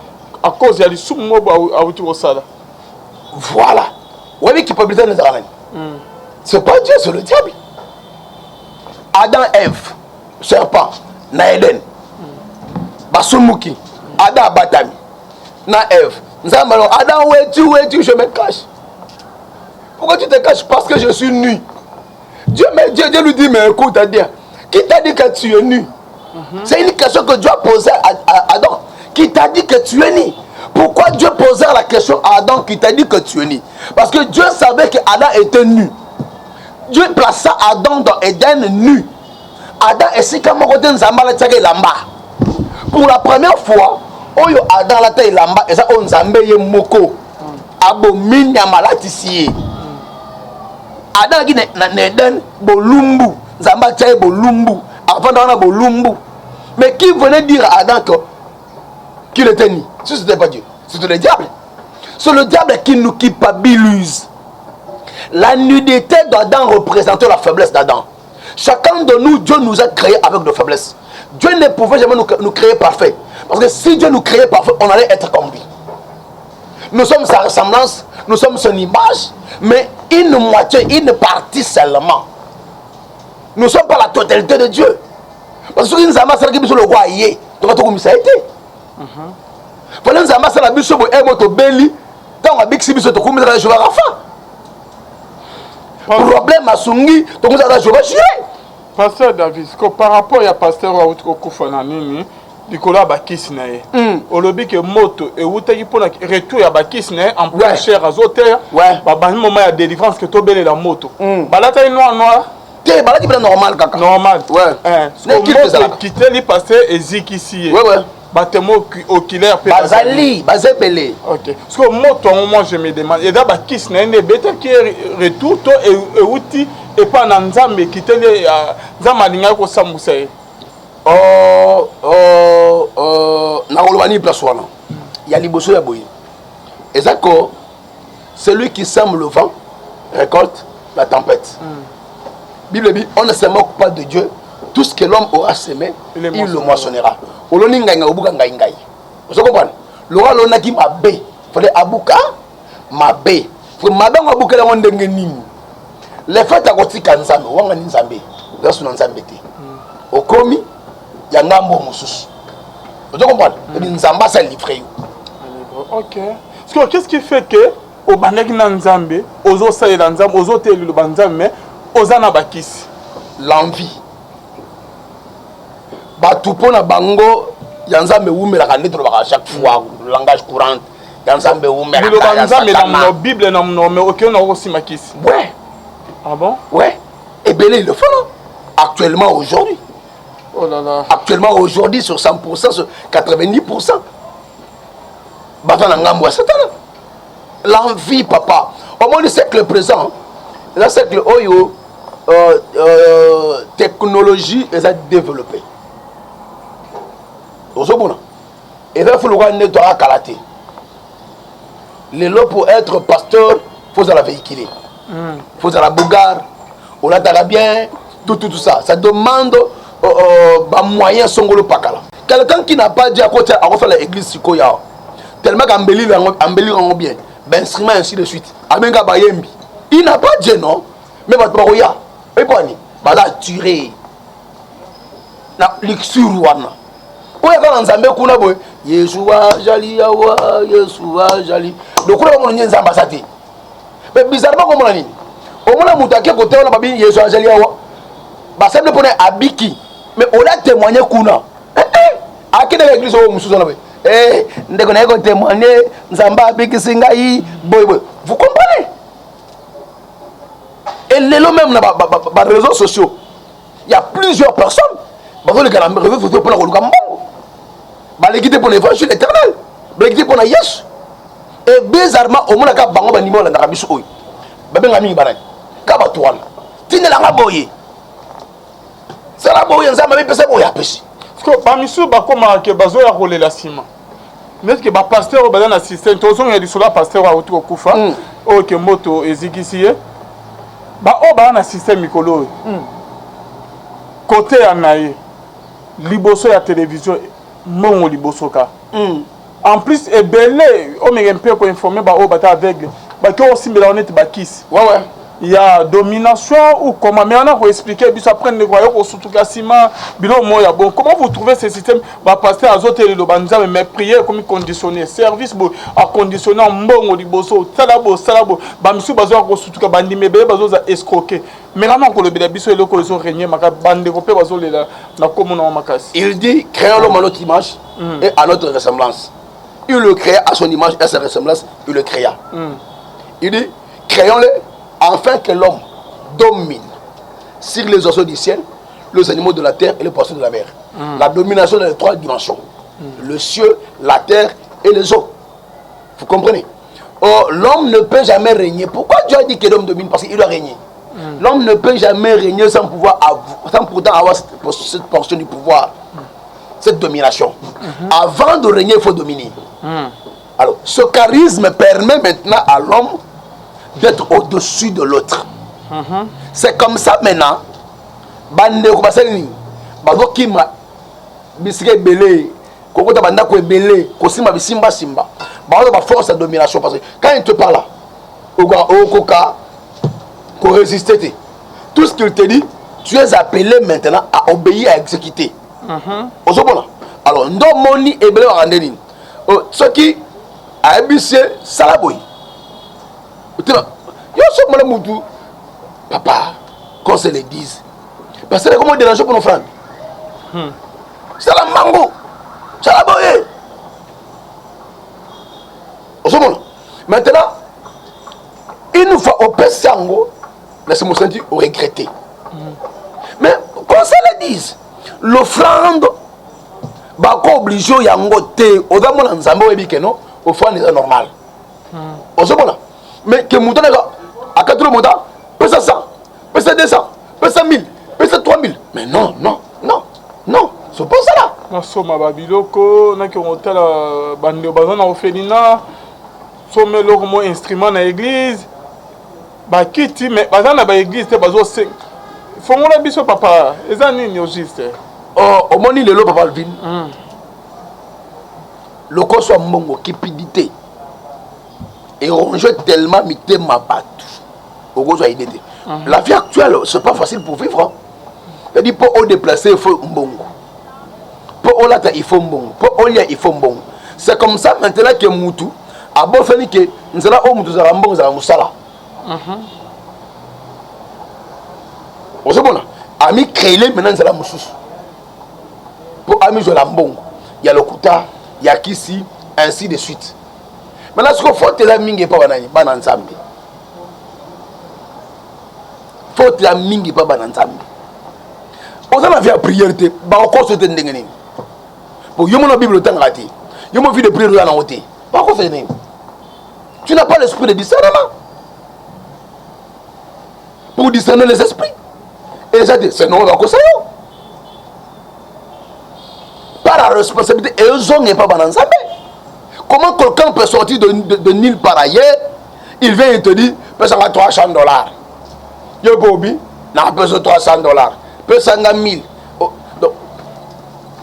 à cause ya lisumu mo a wuto sala. Voilà. Oui, culpabilité n'est pas. C'est pas Dieu, c'est le diable. Adam, Ève, serpent, Naëden, Basumuki, Adam abatami na Ève. Adam, où es-tu, je me cache. Pourquoi tu te caches? Parce que je suis nu. Dieu lui dit, mais écoute, qui t'a dit que tu es nu? C'est une question que Dieu a posée à Adam. Qui t'a dit que tu es nu? Pourquoi Dieu posait la question à Adam qui t'a dit que tu es nu? Parce que Dieu savait que Adam était nu. Dieu plaça Adam dans Éden nu. Adam est comme côté Nzamba lamba. Pour la première fois, oyo Adam la taille lamba et ça on Nzambe ye moko. Abomin yamalatisie. Adam qui na Éden bolumbu. Nzamba taille bolumbu. Avant d'avoir bolumbu. Mais qui venait dire à Adam qu'il était nu? Ce n'était pas Dieu, c'était le diable. C'est le diable qui nous culpabilise. La nudité d'Adam représentait la faiblesse d'Adam. Chacun de nous, Dieu nous a créés avec de faiblesses. Dieu ne pouvait jamais nous créer parfaits. Parce que si Dieu nous créait parfaits, on allait être comme lui. Nous sommes sa ressemblance, nous sommes son image, mais une moitié, une partie seulement. Nous ne sommes pas la totalité de Dieu. Parce que si nous avons le roi, nous avons été. Voilà, nous avons fait la biche pour être belli. Quand on a bixi biche, tu as joué à la fin. Problème à Sungi, tu as joué à gérer. Pasteur David, par rapport à Pasteur Waoutou Koufananini, Nicolas Bakisnae, au lobby que moto et où tu as pour retour à Bakisnae en plein cher à Zoter, un moment de délivrance que tu as belé la moto. Balata est noir. C'est normal, kaka. Normal. Ouais. Ce qui t'a dit pasteur et Zikisi. Ouais. Bâtiment oculaire. Bazali, Bazepele. Ok. Parce que moi, je me demande. Et d'abord, qui est né, peut-être qui retour, et outil, et pas dans Nzambe, qui te dit, Nzamalinga, ko Samoussé. Naolwani place wana. Il y a liboso ya boyi. Et ça, celui qui sème le vent récolte la tempête. Bible dit, on ne se moque pas de Dieu. Tout ce que l'homme aura semé, il le moissonnera. Vous comprenez? Le roi l'a dit, ma bé. Il fallait abouka, ma bé. Il faut que ma abouka la monde ngeni. Les fêtes à côté kanzambe, wanga nzambe. Là sous nzambe té. Au komi, ya ngambo mususu. Vous comprenez? Nzamba ça livré. OK. Qu'est-ce qui fait que au banaki nzambe, ozo sa nzambe, ozo té le banzambe, ozana bakisi l'envie. Batupona bango yanzambe wumelaka ndetolo baka chaque fois langage courant yanzambe wumelaka le banzambe dans la Bible na mais aucun na aussi makisi. Ouais. Ah bon? Ouais. Et belé le font actuellement aujourd'hui. Oh là là. Actuellement aujourd'hui sur 100%, sur 90%. Batana ngambo c'est l'envie papa. Au moins le siècle présent, le siècle oyo technologie est développée. Et là, il faut le voir nettoyer à Kalaté. Les lots pour être pasteur, il faut la véhiculer. Il faut la bougar, on la bien, tout ça. Ça demande moyens songolo pakala. Quelqu'un qui n'a pas dit à côté à refaire l'église Sikoya, tellement qu'embellir bien, ben instrument ainsi de suite. Amenga bayembi. Il n'a pas dit non, mais votre paroya, et quoi ni, bala tiré. Na luxure wana. Pour y avoir un Zambé kuna boy, Yeshua jali yawa, Yeshua jali. Donc on a mon nien Zamba sati. Mais bizarrement comme on a dit, au moins moutake côté on a pas bien Yeshua jali yawa. Bah ça me pone abiki. Mais on a témoigné kuna. À quelle église au musuzo na boy? Ndeko na ko témoigner Zamba abiki singai boy. Vous comprenez? Et les lots même dans les réseaux sociaux, il y a plusieurs personnes. Pour le gars, pour le gars, l'équité pour l'évangile éternel, l'équité pour la Yesu. Et bizarrement, au moins, quand on a un niveau dans la Bible, on a un niveau dans la Bible. C'est la boye, ça m'a fait boye à pêcher. Parce que parmi ceux qui ont besoin de rouler la ciment, n'est-ce que le pasteur a besoin d'assister? Tous les gens qui pasteur a autour Koufa, ou que moto et zigisi, bah on a un système Mikolo. Côté Anaï, liboso ya télévision, mon liboso ka. En plus, et belé, on m'a un peu informé, bah on bata aveugle, bah qui aussi mélange ba kiss. Ouais. il y a domination ou comment? Mais on a expliqué, puis après, on voit que surtout Kassima, bon, comment vous trouvez ce système? Va passer à d'autres mais prier comme conditionner, service, à conditionner en bon, au liboso, salabo, bamisu, bazo, surtout Kabandi, mais bazo, escroquer. Mais là, on le bédabiso et le coloso régné, ma bande développée, bazo, la commune en Makas. Il dit, créons l'homme à notre image et à notre ressemblance. Il le créa à son image et à sa ressemblance, il le créa. Il dit, créons-le afin que l'homme domine sur les oiseaux du ciel, les animaux de la terre et les poissons de la mer. La domination dans les trois dimensions. Le ciel, la terre et les eaux. Vous comprenez? L'homme ne peut jamais régner. Pourquoi Dieu a dit que l'homme domine? Parce qu'il doit régner. L'homme ne peut jamais régner sans pourtant avoir cette portion du pouvoir. Cette domination. Avant de régner, il faut dominer. Alors, ce charisme permet maintenant à l'homme d'être au-dessus de l'autre. C'est comme ça maintenant. Bande Kobasani, Bago Kima, Bisque Belé, Kokota Banda Belé, Kosima Bisimba Simba. Bago ba force de domination parce que quand il te parle là, Okoka, pour résister, tout ce qu'il te dit, tu es appelé maintenant à obéir, à exécuter. Alors, Ndomoni et Belé Randeni, ce qui a habitué Salaboy. Papa, qu'on se le dise. Parce que comment déranger pour nos frères? C'est la mango. C'est la boye. Maintenant, une fois au Pessango, laissez-moi sentir au regretter. Mais qu'on se le dise, l'offrande, bako obligé yango te, au damo l'ensemble non, offrande est normal. Mais que mouton à 4 moutons, peut ça 100, peut ça 200, peut ça 1000, peut ça 3000. Mais non, c'est pas ça là. Nasoma babiloko, na ki hotel bande bazana ofélina, somme loko mo instrument na église. Ba kiti mais bazana ba église te bazo 5. Fongola biso papa, ezani ni juste. Au moni le papa Alvin. Le corps soit mongo cupidité. Et ronger tellement mité ma patte. La vie actuelle, c'est pas facile pour vivre. C'est-à-dire, pour on déplacer, il faut un bon. Pour on lata, il faut un bon. Pour on lia, il faut un bon. C'est comme ça maintenant que Moutou, à bon fait que nous allons au Moutou, nous allons Moussala. Vous savez, Ami créé maintenant, nous allons Moussous. Pour Ami Jolambon, il y a le Kouta, il y a Kissi, ainsi de suite. Maintenant, ce qu'il faut, c'est la mingue et pas banane samedi. Faut la mingue et pas banane samedi. On a fait la prière, bah encore c'était n'engagé. Pour y'a mon Bible le temps raté. Y'a mon vie de prière dans la hauteur. Pas encore c'est n'engagé. Tu n'as pas l'esprit de discernement. Pour discerner les esprits. Et ça dit, c'est non encore ça. Par la responsabilité, et eux ont pas banane samedi. Comment quelqu'un peut sortir de nulle part ailleurs? Il vient et te dit, peut ça va $300. Yo Bobby, n'a pas besoin de $300. Peut ça va 1000. Donc,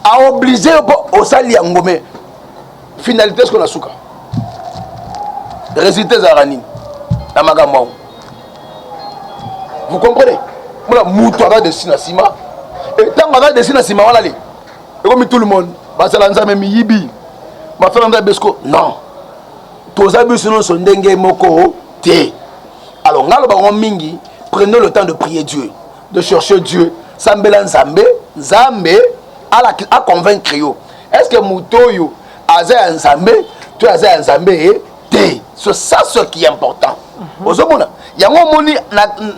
à obliger au sali ngomé. Finalité ce qu'on a souka. Résultat zarani. Na magamao. Vous comprenez? Moi moutoura de sinasima. Et tant qu'on a de sinasima voilà les. Et comme tout le monde, bah ça lanza même yibi. Ma frère Besko, non. Tous abus sinon sont dengue moko té. Alors, mingi, prenez le temps de prier Dieu, de chercher Dieu. Sambelan Zambé, Zambé, à convaincre. Est-ce que Moutoyo, Aza Zambé, tu as Zambé, té. C'est ça ce qui est important. Il y a un moni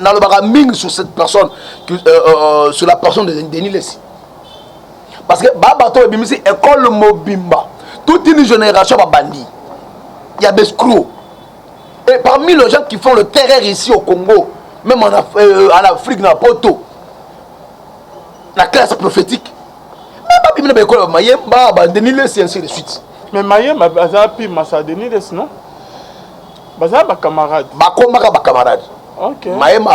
dans le baraming sur cette personne, sur la personne de Denis Lessi. Parce que Babato et Bimisi, école Mobimba. Toute une génération va bandit. Il y a des escrocs. Et parmi les gens qui font le terreur ici au Congo, même en Afrique, dans Poto, la classe prophétique, même pas l'école Mayem, Denis Lessi, ainsi de suite. Mais Mayem, Bazapi, Massa Denis Lessi, non? Bazapi, camarade. Bakomaka, camarade. Ok. Mayem,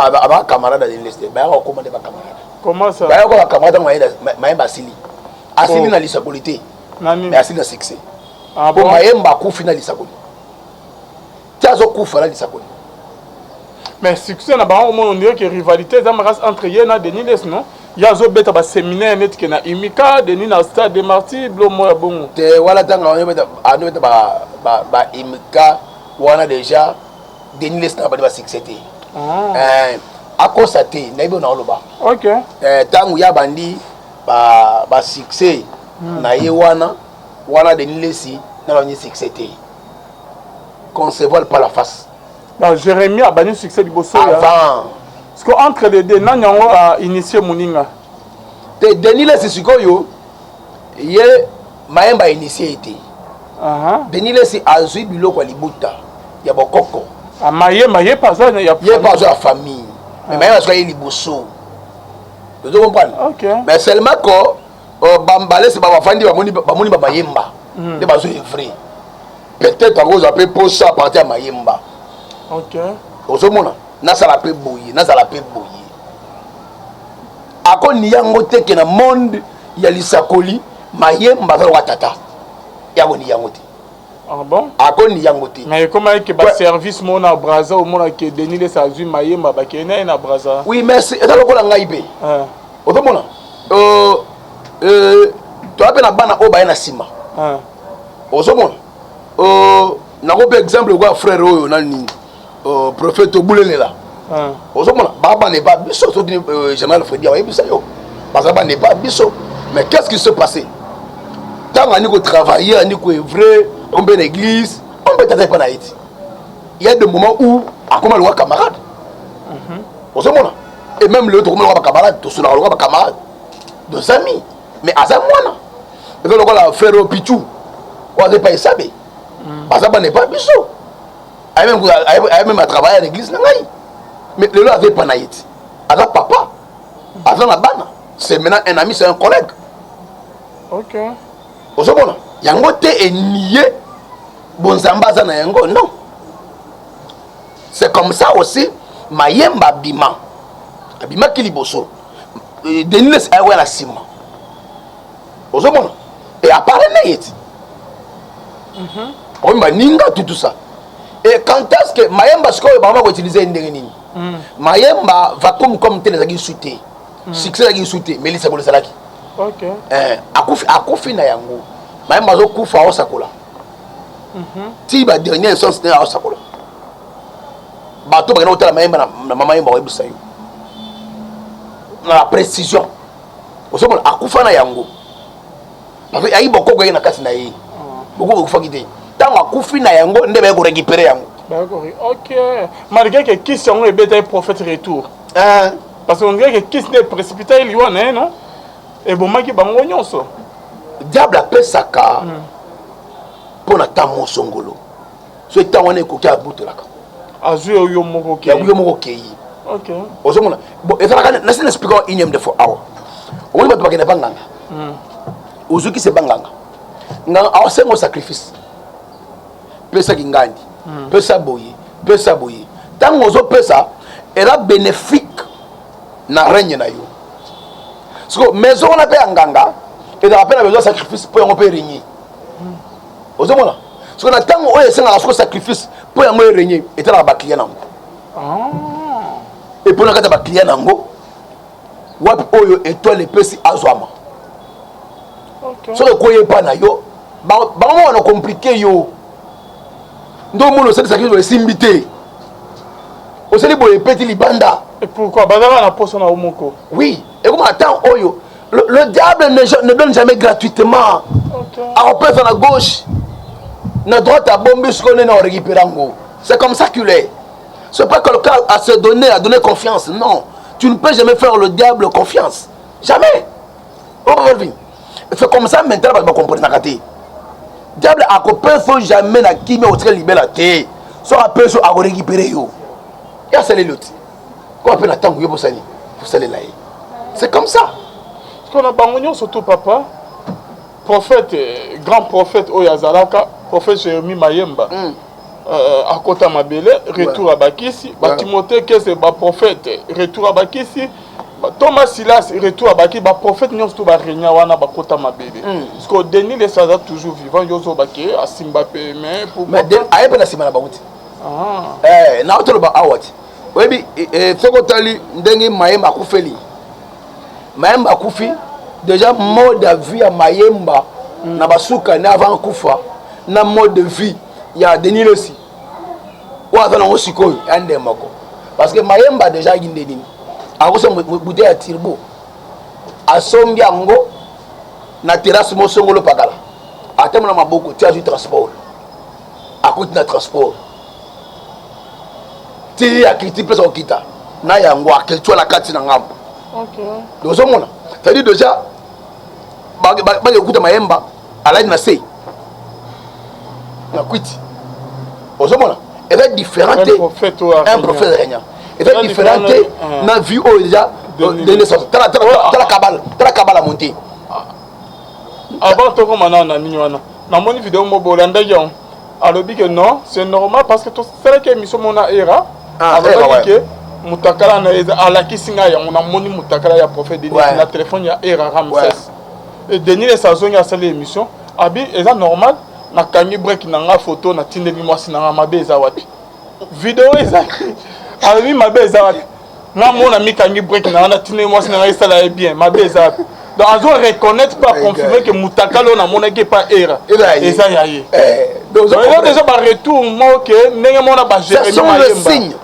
camarade de Denis Lessi. Comment ça? Bazapi, camarade de Mayem Basili. Asili na lisabolité. Mais asili na succès. Ah bon? Mayem Bakou final lisaboli. Tiazo Koufala lisaboli. Mais succès na bango on dirait que rivalité za maras entre Yena Denis Les non. Ya zo beta ba séminaire net que na Imika Denis na stade de Martyrs blo moya bongo. Te wala tanga on beta ba Imika wana déjà Denis Les na ba succès te. A constater na ibo na oloba. OK. Tangu ya bandi ba succès na ye wana Denis Les na ba ni succès te. Qu'on se voile pas la face. Bah, Jérémie a banni succès du Bosso. Avant. Parce qu'entre les deux, Nanyango a initié Mouninga. Denis Les Sikoyo, il a initié. Denis Les a joué du lot à Libuta. Il y a beaucoup. Ah, Maye, pas ça, il y a pas la famille. Mais Maye a joué les Bosso. Vous comprenez? Ok. Mais seulement que Bambale, c'est pas ma famille, Bamoni Bamayemba. C'est pas vrai. Peut-être à cause de pour ça partir à Mayemba. OK. Ozomona na sala pe boye. Ako niyango te ke na monde ya lisakoli Mayemba za watata. Yabo niyango te. Ah bon? Ako niyango te. Mais comment est que ba service mona Braza au mona que Denis Les a vu Mayemba ba kena na Braza? Oui, merci. Et dans la ngaibe. Ozomona. To apena bana o ba na sima. Ozomona. Nako par exemple quoi frère oyo nani prophète Boulele là. Ozomona baba n'est pas biso to général Freddy wa bisa yo. Baba n'est pas biso. Mais qu'est-ce qui se passait? Tant on a travaillé, on a vrai, on peut l'église, on peut t'attendre pas Haïti. Il y a des moments où à comment le camarade. Ozomona. Et même l'autre comment le camarade, tout cela le camarade. Deux amis. Mais à ça moi et donc le frère Pichou. On n'est pas sabé. Baba n'est pas biso. Même à travailler à l'église. Mais le lot avait pas naït. Avec papa. Avec la bana. C'est maintenant un ami, c'est un collègue. OK. Au second, yango te est nié. Bon zambaza na yango. Non. C'est comme ça aussi. Mayemba bima. Bima kiliboso. Denis Les a eu la ciment. Au second. Et à part naït. On m'a ninga tout ça. Et quand est-ce que Mayemba va utiliser une dernière Mayemba va comme tel sauté. Succès la sauté, mais il s'est volé salaki. OK. Akufi na yango. Mayemba zo kufa au sakola. Ti ba dernière sens na au sakola. Bato ba na hôtel Mayemba na mama Mayemba webisa yo. Na précision. Osomo akufa na yango. Parce que ayi boko na kasi na yi. Beaucoup de fois qui tant à Koufi na yango ndebe ko récupérer yango. D'accord. OK. Malgré que qui sont les bêtes prophète retour. Parce qu'on dirait que qui n'est précipité il y a non. Et bon maki bango nyonso. Diable appelle saka. Pour na tamo songolo. So tawane ko ka butulaka. Azu yo moko ke. Ya yo moko ke. OK. Ozomona. Bon et ça na c'est expliquer une de fois awa. On va pas banganga. Ozuki se banganga. Nga asengo sacrifice pesa kingandi pesa boye tango zo pesa era bénéfique na règne na yo siko maison on appelle nganga et de rappel besoin sacrifice pour on peut régner ozomona siko na tango oyo senga ko sacrifice pour on régner et na ba client nango et pour na kata ba client nango wapi oyo étoile pesi azwama. So le koye pa na yo bango wana compliqué yo ndo mono c'est ça qui doit simbité o seli boye petit libanda. Et pourquoi bazala na poso na omoko? Oui, et comment attends oyo le diable ne donne jamais gratuitement. OK. On peut faire à gauche na droite à bomber ce qu'on est na récupérer ngo. C'est comme ça qu'il est. C'est pas quelqu'un à se donner, à donner confiance. Non, tu ne peux jamais faire le diable confiance. Jamais. C'est comme ça maintenant on va comprendre na kati. Diable a copain faut jamais na qui mais au très libérer la terre. Soit après so à récupérer yo. Ya c'est les l'autre. Quoi appelle attendre yo pour ça là. C'est comme ça. Ce qu'on a bangonio surtout papa. Prophète grand prophète Oyazalaka, prophète Jérémie Mayemba. À Kota Mabele, retour à Bakissi, Timothée que c'est prophète, retour à Bakissi. Thomas Silas retour à Baki, prophète nyons tout ba régna wana ba Kota Mabele. Parce que Denis les Sada toujours vivant yozo Baki à Simbape mais pour mais aye pe na simana ba wuti. Na otolo ba awati. Oui, Sokotali, Ndengi Mayemba Koufeli. Mayemba Koufi, déjà mode de vie à Mayemba, Nabasuka, avant Koufa, na mode de vie, il y a Denis aussi. Ou avant aussi, il y a un démoko. Parce que Mayemba déjà, il y a des a cause bouteille à Tirbo. A Sombiango, na terrasse Mosongolo Pagala. A terme na Maboko, tu as du transport. À côté de transport. Tu as quitté plus au Kita. Na yangwa, que tu as la carte na ngambo. Ok. Donc, c'est-à-dire déjà, écoute Mayemba, à l'aide de sey. Na quitté. Aux hommes, elle est différente. Un prophète régnant. Elle est différente. Na vie où déjà, de naissance. T'as la cabale à monter. Avant de commencer à Nignoana, dans mon vidéo, alors que non, c'est normal parce que c'est là que l'émission mona era. Alors que mutakala na ala kisinga ya on a moni mutakala ya prophète Denis na téléphone ya era Ramsès. Et Denis les saisons ya cette émission, abi est normal na kangi break na nga photo na tindeli moi sina mabe eza wapi. Vidéo eza abi mabe eza wapi. Na mona mi kangi break na tindeli moi sina nga sala bien mabe eza wapi. Donc, on doit reconnaître, pas confirmer que Moutakalo n'a mon équipe pas era. Et ça y est. Donc, il y a déjà un retour, ce sont les signes.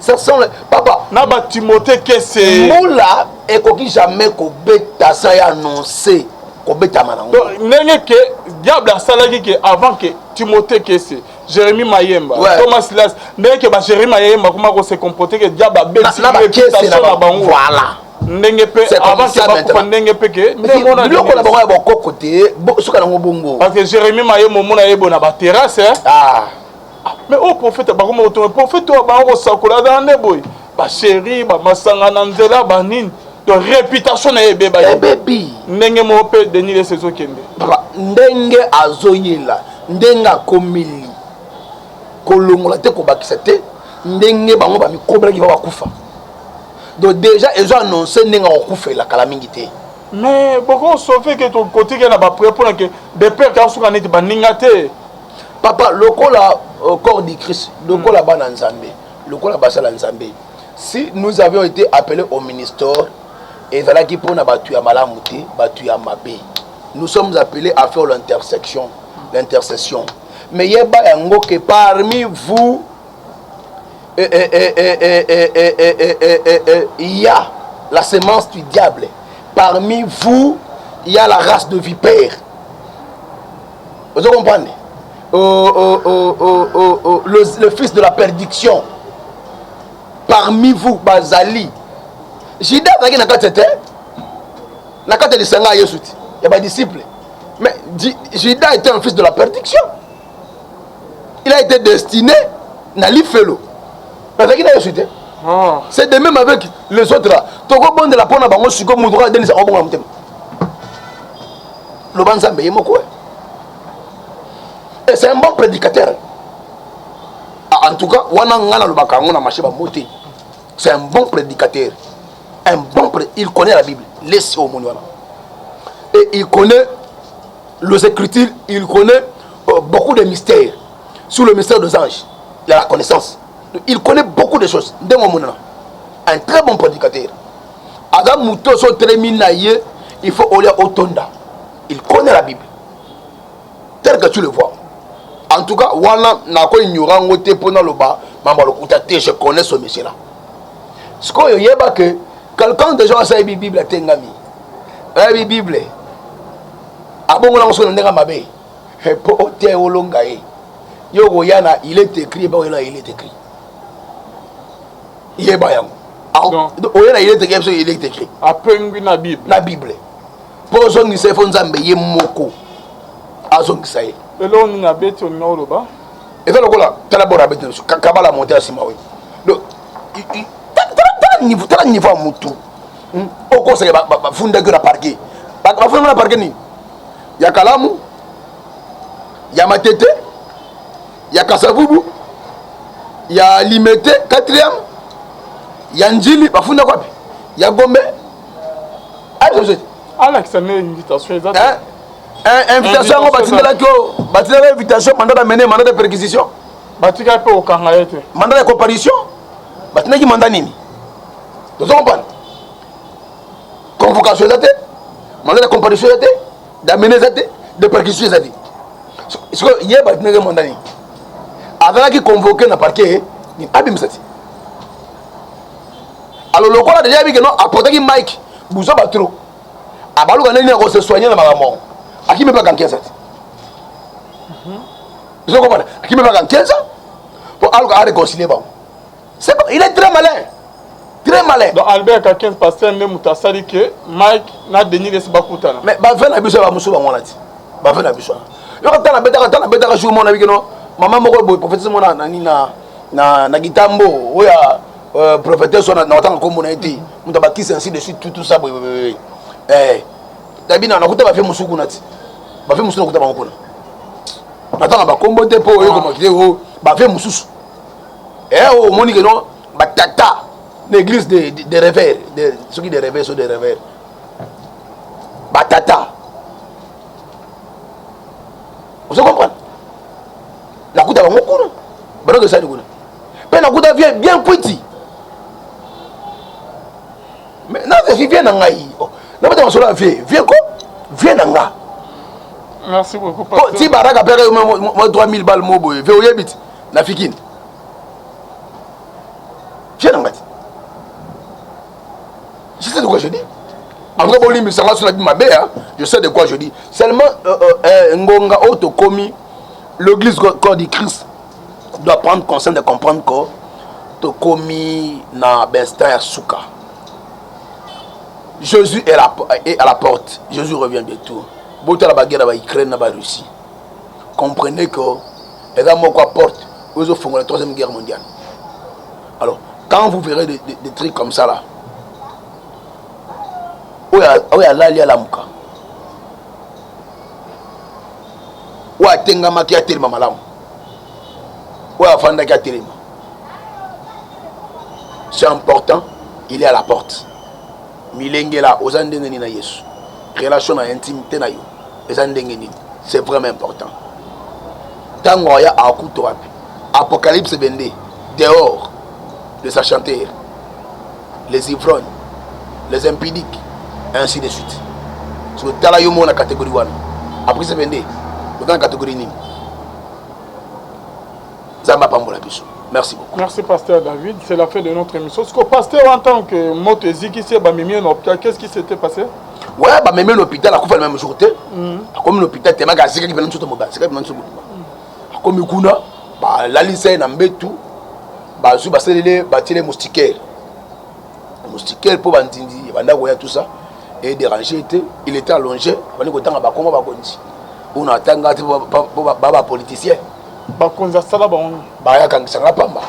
Ce sont les... Papa. N'a pas Timothée que c'est. Moula, et qu'on jamais qu'on bêta ça y annoncé. Qu'on bêta manango. Donc, n'est-ce que diable a salagi que avant que Timothée que c'est. Jérémie Mayemba. Thomas Silas. N'est-ce que Jérémie Mayemba, comment se comporter que diable a bêta ça. Voilà. Parce que Jérémie Maye momona ebo na ba terrasse mais au prophète ba comme auto prophète ba ko sakola dans ne boy ba chéri ba masanga na nzela ba nini de réputation na ebe ba baby ndenge mo pe Denis les saison kende ndenge azoyela ndenga komili kolongola te ko bakisa te ndenge bango ba mikobla ki ba kufa. Donc déjà, ils ont annoncé qu'ils ont fait la calamité. Mais pourquoi on sauve que ton côté qui a prié pour que des pères qui ont souffert de ningate. Papa, le corps du Christ, le corps là-bas dans Zambé, le corps là-bas dans Zambé. Si nous avions été appelés au ministère, et voilà qui pour nous battu à Malamouté, battu à Mabé, nous sommes appelés à faire l'intercession. Mais il y a que parmi vous, il y a la sémence du diable. Parmi vous, il y a la race de vipères. Vous comprenez? Le fils de la perdition. Parmi vous, Bazali. Jida, il y a des disciples. Mais Jida était un fils de la perdiction. Il a été destiné à l'Ifelo. C'est de même avec les autres là. De la c'est un bon prédicateur. En tout cas, c'est un bon prédicateur. Il connaît la Bible. Laissez au monde. Et il connaît les Écritures, il connaît beaucoup de mystères. Sous le mystère des anges, il a la connaissance. Il connaît beaucoup de choses. Un très bon prédicateur. Adam Mouto so terminaye, il faut aller au Tonda. Il connaît la Bible. Tel que tu le vois. En tout cas, voilà, je connais ce monsieur-là. Ce qu'on y a, que quelqu'un de gens a la Bible à Tengami. La Bible. Il est écrit, il est écrit. Il est écrit. Il est écrit. Après la Bible. La Bible. Pour ceux qui se font zambé, moko. Azong saye. Et là on a bête on a là-bas. Et là là, tu as la bête sur kabala monter à Simawi. Donc t'as niveau mutu. Au conseil ba funda que la parquet. Ba funda la parquet ni. Ya Kalamu. Ya Matete. Ya Kasavubu. Ya Limete 4e. Ya Njili ba funda quoi. Ya Gombe. Alex a une invitation exacte. Invitation on invitation mandat d'amener mandat de perquisition. Batika peut au Kangaete. Mandat de comparution. Maintenant, qui mandat nini? Vous comprenez? Convocation est mandat de comparution est d'amener de perquisition est. Ce que hier, il y a un mandat. Avant qu'il convoqué dans le parquet, il a abîmé ça. Alors, le corps a déjà vu que non, apporter un mic, bouger pas trop. À Balou, on a se soigner dans la mort. À qui me pas quelqu'un ça? Vous comprenez? À qui me pas quelqu'un ça? Pour aller réconcilier. C'est bon, il est très malin. Très malin. Donc, Albert, quelqu'un passe un homme qui a dit que Mike n'a déni de ce bakouta. Mais Bafin a besoin de Moussou à mon avis. Bafin a besoin. Il y a un bêta jour mon avis que non. Maman m'a dit prophétise mon na gitambo ou ya prophétesse sur na tant comme on a été. On t'a bâti ainsi de suite tout ça. D'abord on a coûté Bafin Moussou kunati. Bafin Moussou coûté Bafin kuna. Attends ba combo te po yo comme que Bafin Moussou. Oh moni que non batata l'église de revers de ceux qui de revers sont des revers. Batata. Vous comprenez? La couta va beaucoup. Baro que ça dit. Mais la couta vient bien petit. Mais non, c'est vient dans ngai. Non, mais on se la vient quoi? Vient dans nga. Merci beaucoup. Si Baraka perd 3000 balles mobo, veut y habiter na fikine. Viens dans nga. Je sais de quoi je dis. En vrai, je sais de quoi je dis. Seulement, Ngonga Otokomi, l'église corps du Christ doit prendre conscience de comprendre que Tokomi na Bestin et Souka. Jésus est à la porte. Jésus revient bientôt. Boto la baguette à Ukraine, à Russie. Comprenez que les gens à porte, vous font la troisième guerre mondiale. Alors, quand vous verrez des trucs comme ça là, où est l'allié à la mouka? Où est Tengama qui a tellement malam? Où est Fanda qui a tellement? C'est important, il est à la porte. Milengela, aux Andengeni na Yesu. Relation à intimité na yo. Les Andengeni, c'est vraiment important. Tango ya a kuto wapi. Apocalypse 22, dehors, les sachanteurs, les ivrognes, les impudiques, ainsi de suite. Parce que tala yo mona catégorie 1. Après c'est 22, dans la catégorie nini. Zamba pambola biso. Merci beaucoup. Merci Pasteur David, c'est la fin de notre émission. Ce que Pasteur en tant que Motezi qui s'est bamimi en hôpital, qu'est-ce qui s'était passé? Ouais, bah même l'hôpital a fait le même jour. Comme l'hôpital tellement gazé qui vient tout mobile, c'est comme tout comme kuna, bah la lycée n'a mbetu, bah sous bah c'est bah les moustiquaires. Moustiquaires pour bandindi, banda goya tout ça et dérangé était, il était allongé, on est content bah comment bah gondi. On attend gâté pour baba politicien. Bah konza sala bah on. Bah ya kangisa pamba.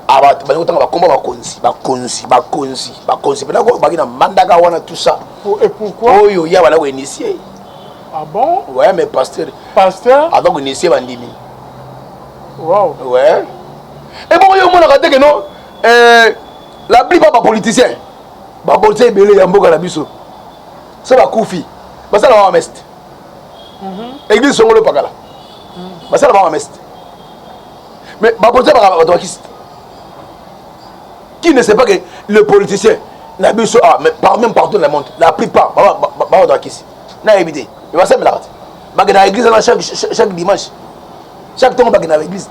Aba bali kotanga bakomba bakonzi pena ko bagina mandaka wana tout ça. Et pourquoi? Oyo ya bala ko initier. Ah bon? Ouais mais pasteur avant ko initier bandimi. Wow. Ouais. Et bon yo mona kate que non la plupart ba politiciens belé ya mboka na biso. Ça ba kufi. Ba ça la wa mest. Église songolo pakala. Ba ça la wa mest. Mais ba politiciens ba qui ne sait pas que le politicien n'a pas mais même partout dans le monde, la plupart, n'a évité. Il va s'aimer là. Il va à l'église chaque dimanche. Chaque temps, il va à l'église.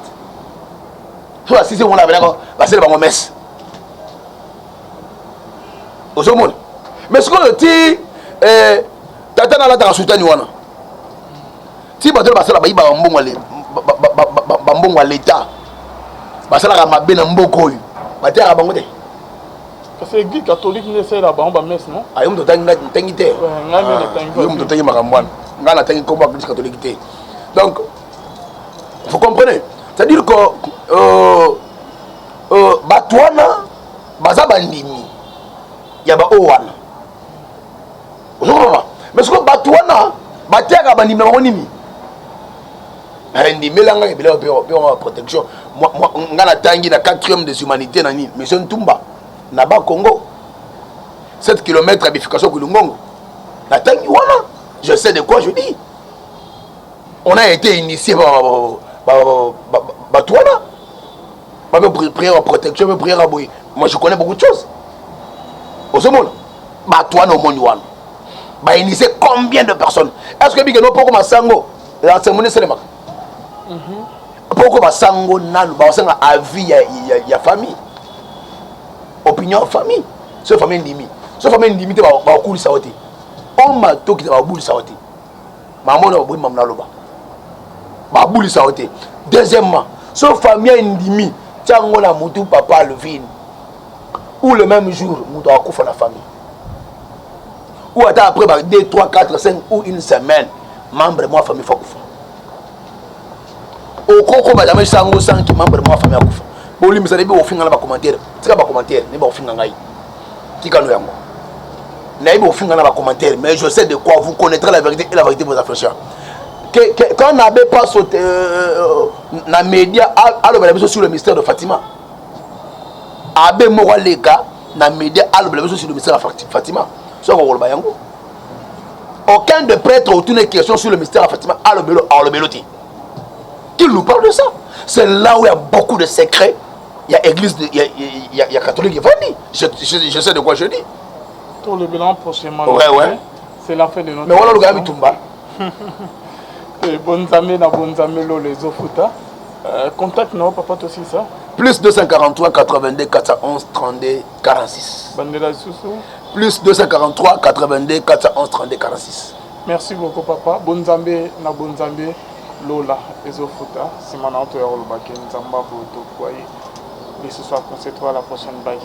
Soit si c'est mon avenir, c'est le messe. Au monde. Mais ce qu'on dit, Tata n'a pas soutenu. Si tu as un l'État, tu as un parce que l'église catholique ne sait pas la messe, non? Ah, il donc, vous comprenez? C'est-à-dire que Batouana, Bazabandini, il y a Baouana. Mais ce que Batouana, Batiaga Bandini, Ndimélanga et protection. Moi, ngana tangi na 4e des humanités nani, mais c'est Ntumba, Naba Congo. 7 km habification Kulungongo. Na tangi wana, je sais de quoi je dis. On a été initié par Batouana. prière à protection, prière à bouillir. Moi, je connais beaucoup de choses. Au ce monde, toi, non, mon yuan. Initier combien de personnes? Est-ce que Bigano, pourquoi ma sango? La cérémonie, c'est le mac. Pourquoi ma sango, nan, avis, il y a famille. Opinion, famille. Ce famille limite. Ce famille limite, va couler ça. On m'a tout qui va bouler ça. Maman, on va bouler maman là-bas. Va bouler ça. Deuxièmement, ce famille limite. Tiens, on a mon papa le vin. Ou le même jour, on doit couper la famille. Ou après 2, 3, 4, 5 ou une semaine, membre de ma famille faut couper. Au coco, madame, sango sang qui membre de ma famille a coupé. Bon, lui, vous allez bien au fin de la commentaire. C'est pas commentaire, n'est pas au fin de la qui quand nous avons. N'est pas au fin de la commentaire, mais je sais de quoi vous connaîtrez la vérité et la vérité vous affranchira. Quand on n'avait pas sauté dans les médias, alors sur le mystère de Fatima. Abe Mora les gars, dans les médias, alors sur le mystère de Fatima. Aucun de prêtre autour des questions sur le mystère de Fatima, alors qui nous parle de ça? C'est là où il y a beaucoup de secrets. Il y a église, il y a catholique qui vont dire. Je sais de quoi je dis. Tout le bilan prochainement. Ouais. C'est la fin de notre. Mais voilà le gars qui tombe. Bonnes amis, les Ofuta. Contact non, papa aussi ça. Plus 243 82 411 32 46. Bandela Soussou. Plus 243 82 411 32 46. Merci beaucoup papa. Bonzambe na bonzambe Lola Ezofuta. C'est mon autre Nzamba Boto Kwaye. Et ce soir, concentrons à la prochaine blague.